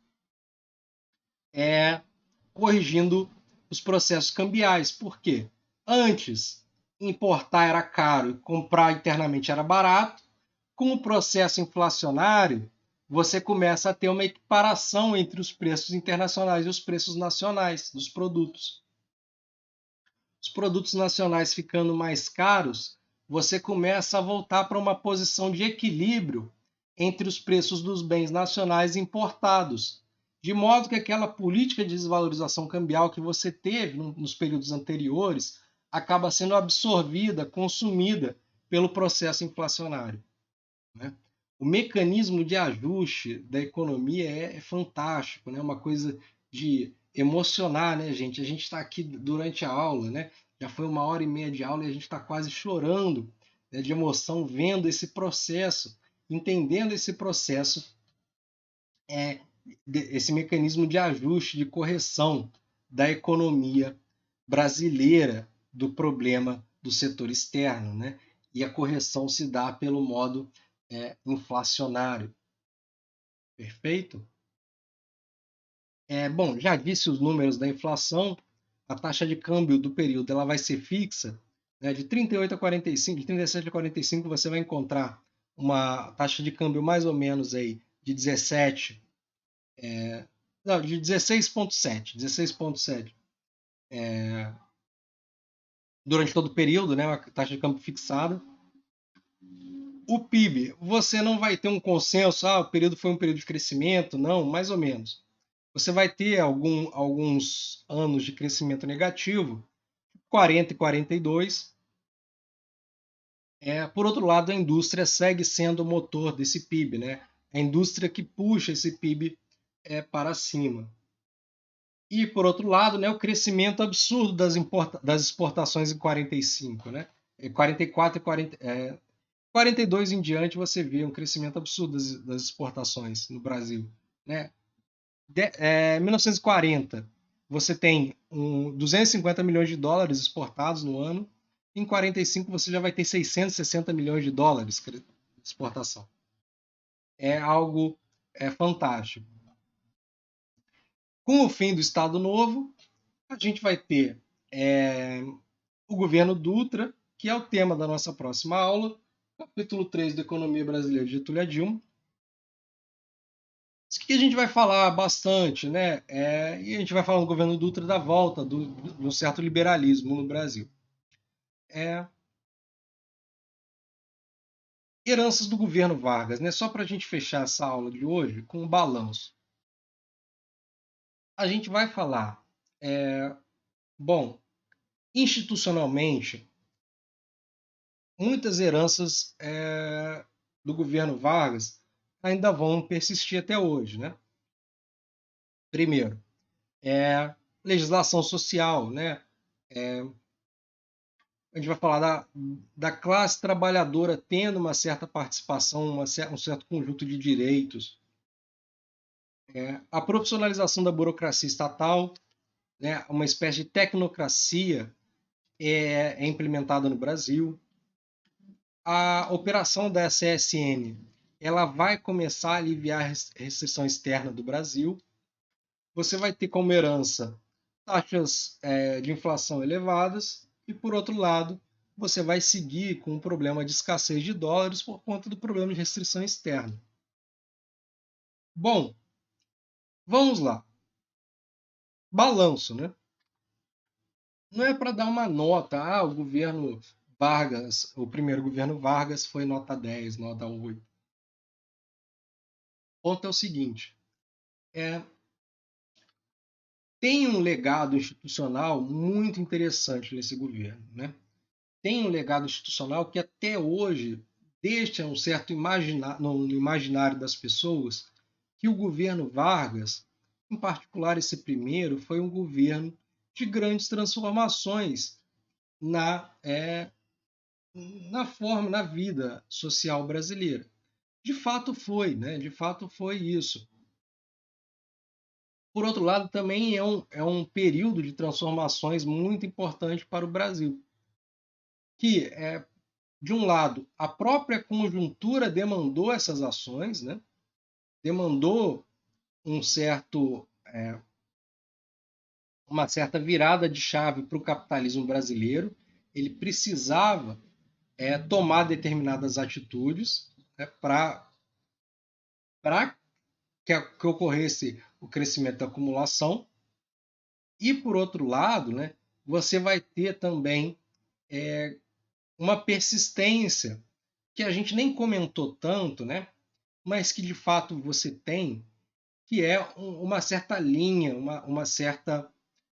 Speaker 1: os processos cambiais. Por quê? Antes, importar era caro e comprar internamente era barato. Com o processo inflacionário, você começa a ter uma equiparação entre os preços internacionais e os preços nacionais dos produtos. Os produtos nacionais ficando mais caros, você começa a voltar para uma posição de equilíbrio entre os preços dos bens nacionais importados, de modo que aquela política de desvalorização cambial que você teve nos períodos anteriores acaba sendo absorvida, consumida pelo processo inflacionário. Né? O mecanismo de ajuste da economia é fantástico, né? Uma coisa de emocionar, né, gente? A gente está aqui durante a aula, né? Já foi 1h30 de aula e a gente está quase chorando, né, de emoção vendo esse processo, entendendo esse processo, esse mecanismo de ajuste, de correção da economia brasileira do problema do setor externo, né? E a correção se dá pelo modo inflacionário. Perfeito? Bom, já disse os números da inflação. A taxa de câmbio do período ela vai ser fixa, né, de 38 a 45, de 37 a 45 você vai encontrar uma taxa de câmbio mais ou menos aí de 17, não, de 16,7 durante todo o período, né, uma taxa de câmbio fixada. O PIB, você não vai ter um consenso, o período foi um período de crescimento, não, mais ou menos. Você vai ter alguns anos de crescimento negativo, 40 e 42. Por outro lado, a indústria segue sendo o motor desse PIB, né? A indústria que puxa esse PIB para cima. E, por outro lado, né, o crescimento absurdo das exportações em 45. Né? 44 e 42 em diante você vê um crescimento absurdo das exportações no Brasil. Né? 1940, você tem 250 milhões de dólares exportados no ano. Em 45, você já vai ter 660 milhões de dólares de exportação. É algo fantástico. Com o fim do Estado Novo, a gente vai ter o governo Dutra, que é o tema da nossa próxima aula, capítulo 3 da Economia Brasileira de Getúlio a Dilma. Isso que a gente vai falar bastante, né? E a gente vai falar no governo Dutra da volta de um certo liberalismo no Brasil. Heranças do governo Vargas, né? Só para a gente fechar essa aula de hoje com um balanço. A gente vai falar, bom, institucionalmente, muitas heranças do governo Vargas ainda vão persistir até hoje, né? Primeiro, legislação social, né? A gente vai falar da classe trabalhadora tendo uma certa participação, um certo conjunto de direitos. A profissionalização da burocracia estatal, né? Uma espécie de tecnocracia é implementada no Brasil. A operação da CSN ela vai começar a aliviar a restrição externa do Brasil. Você vai ter como herança taxas de inflação elevadas e, por outro lado, você vai seguir com um problema de escassez de dólares por conta do problema de restrição externa. Bom, vamos lá. Balanço, né? Não é para dar uma nota, o governo Vargas, o primeiro governo Vargas foi nota 10, nota 8. O ponto é o seguinte, tem um legado institucional muito interessante nesse governo, né? Tem um legado institucional que até hoje deixa um certo no imaginário das pessoas que o governo Vargas, em particular esse primeiro, foi um governo de grandes transformações na forma, na vida social brasileira. De fato foi, né? De fato foi isso. Por outro lado, também é um período de transformações muito importante para o Brasil, que de um lado, a própria conjuntura demandou essas ações, né? Demandou uma certa virada de chave para o capitalismo brasileiro. Ele precisava tomar determinadas atitudes, né, para que ocorresse o crescimento da acumulação. E, por outro lado, né, você vai ter também uma persistência que a gente nem comentou tanto, né, mas que de fato você tem, que é uma certa linha, uma certa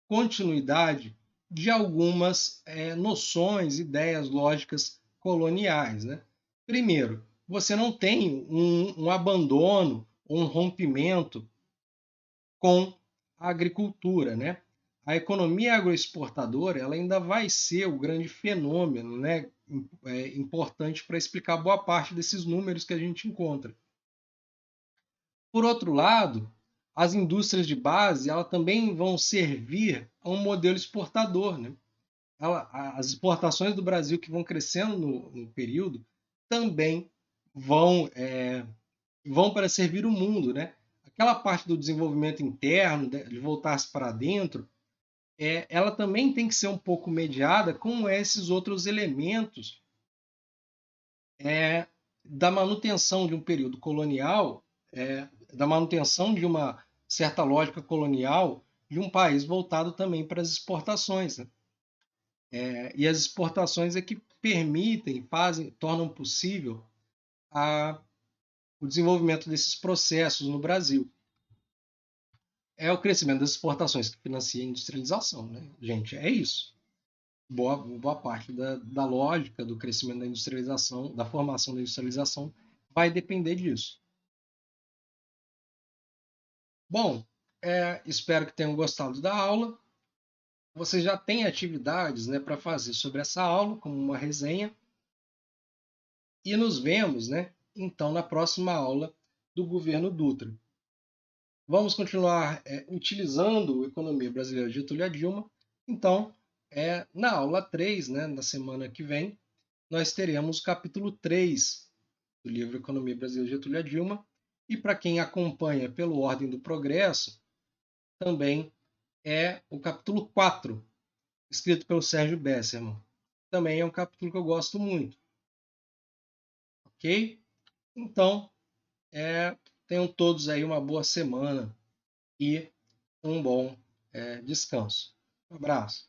Speaker 1: continuidade de algumas noções, ideias lógicas coloniais. Né? Primeiro, você não tem um abandono, um rompimento com a agricultura. Né? A economia agroexportadora ela ainda vai ser o grande fenômeno, né, importante para explicar boa parte desses números que a gente encontra. Por outro lado, as indústrias de base ela também vão servir a um modelo exportador. Né? As exportações do Brasil que vão crescendo no período também vão para servir o mundo. Né? Aquela parte do desenvolvimento interno, de voltar-se para dentro, ela também tem que ser um pouco mediada com esses outros elementos da manutenção de um período colonial, da manutenção de uma certa lógica colonial de um país voltado também para as exportações. Né? E as exportações é que permitem, tornam possível o desenvolvimento desses processos no Brasil. É o crescimento das exportações que financia a industrialização, né? Gente, é isso. Boa parte da lógica do crescimento da industrialização, da formação da industrialização, vai depender disso. Bom, espero que tenham gostado da aula. Você já tem atividades, né, para fazer sobre essa aula, como uma resenha. E nos vemos, né, então, na próxima aula do governo Dutra. Vamos continuar utilizando o Economia Brasileira de Getúlio a Dilma. Então, na aula 3, né, na semana que vem, nós teremos o capítulo 3 do livro Economia Brasileira de Getúlio a Dilma. E para quem acompanha pelo Ordem do Progresso, também é o capítulo 4, escrito pelo Sérgio Besserman. Também é um capítulo que eu gosto muito. Ok? Então, tenham todos aí uma boa semana e um bom descanso. Um abraço.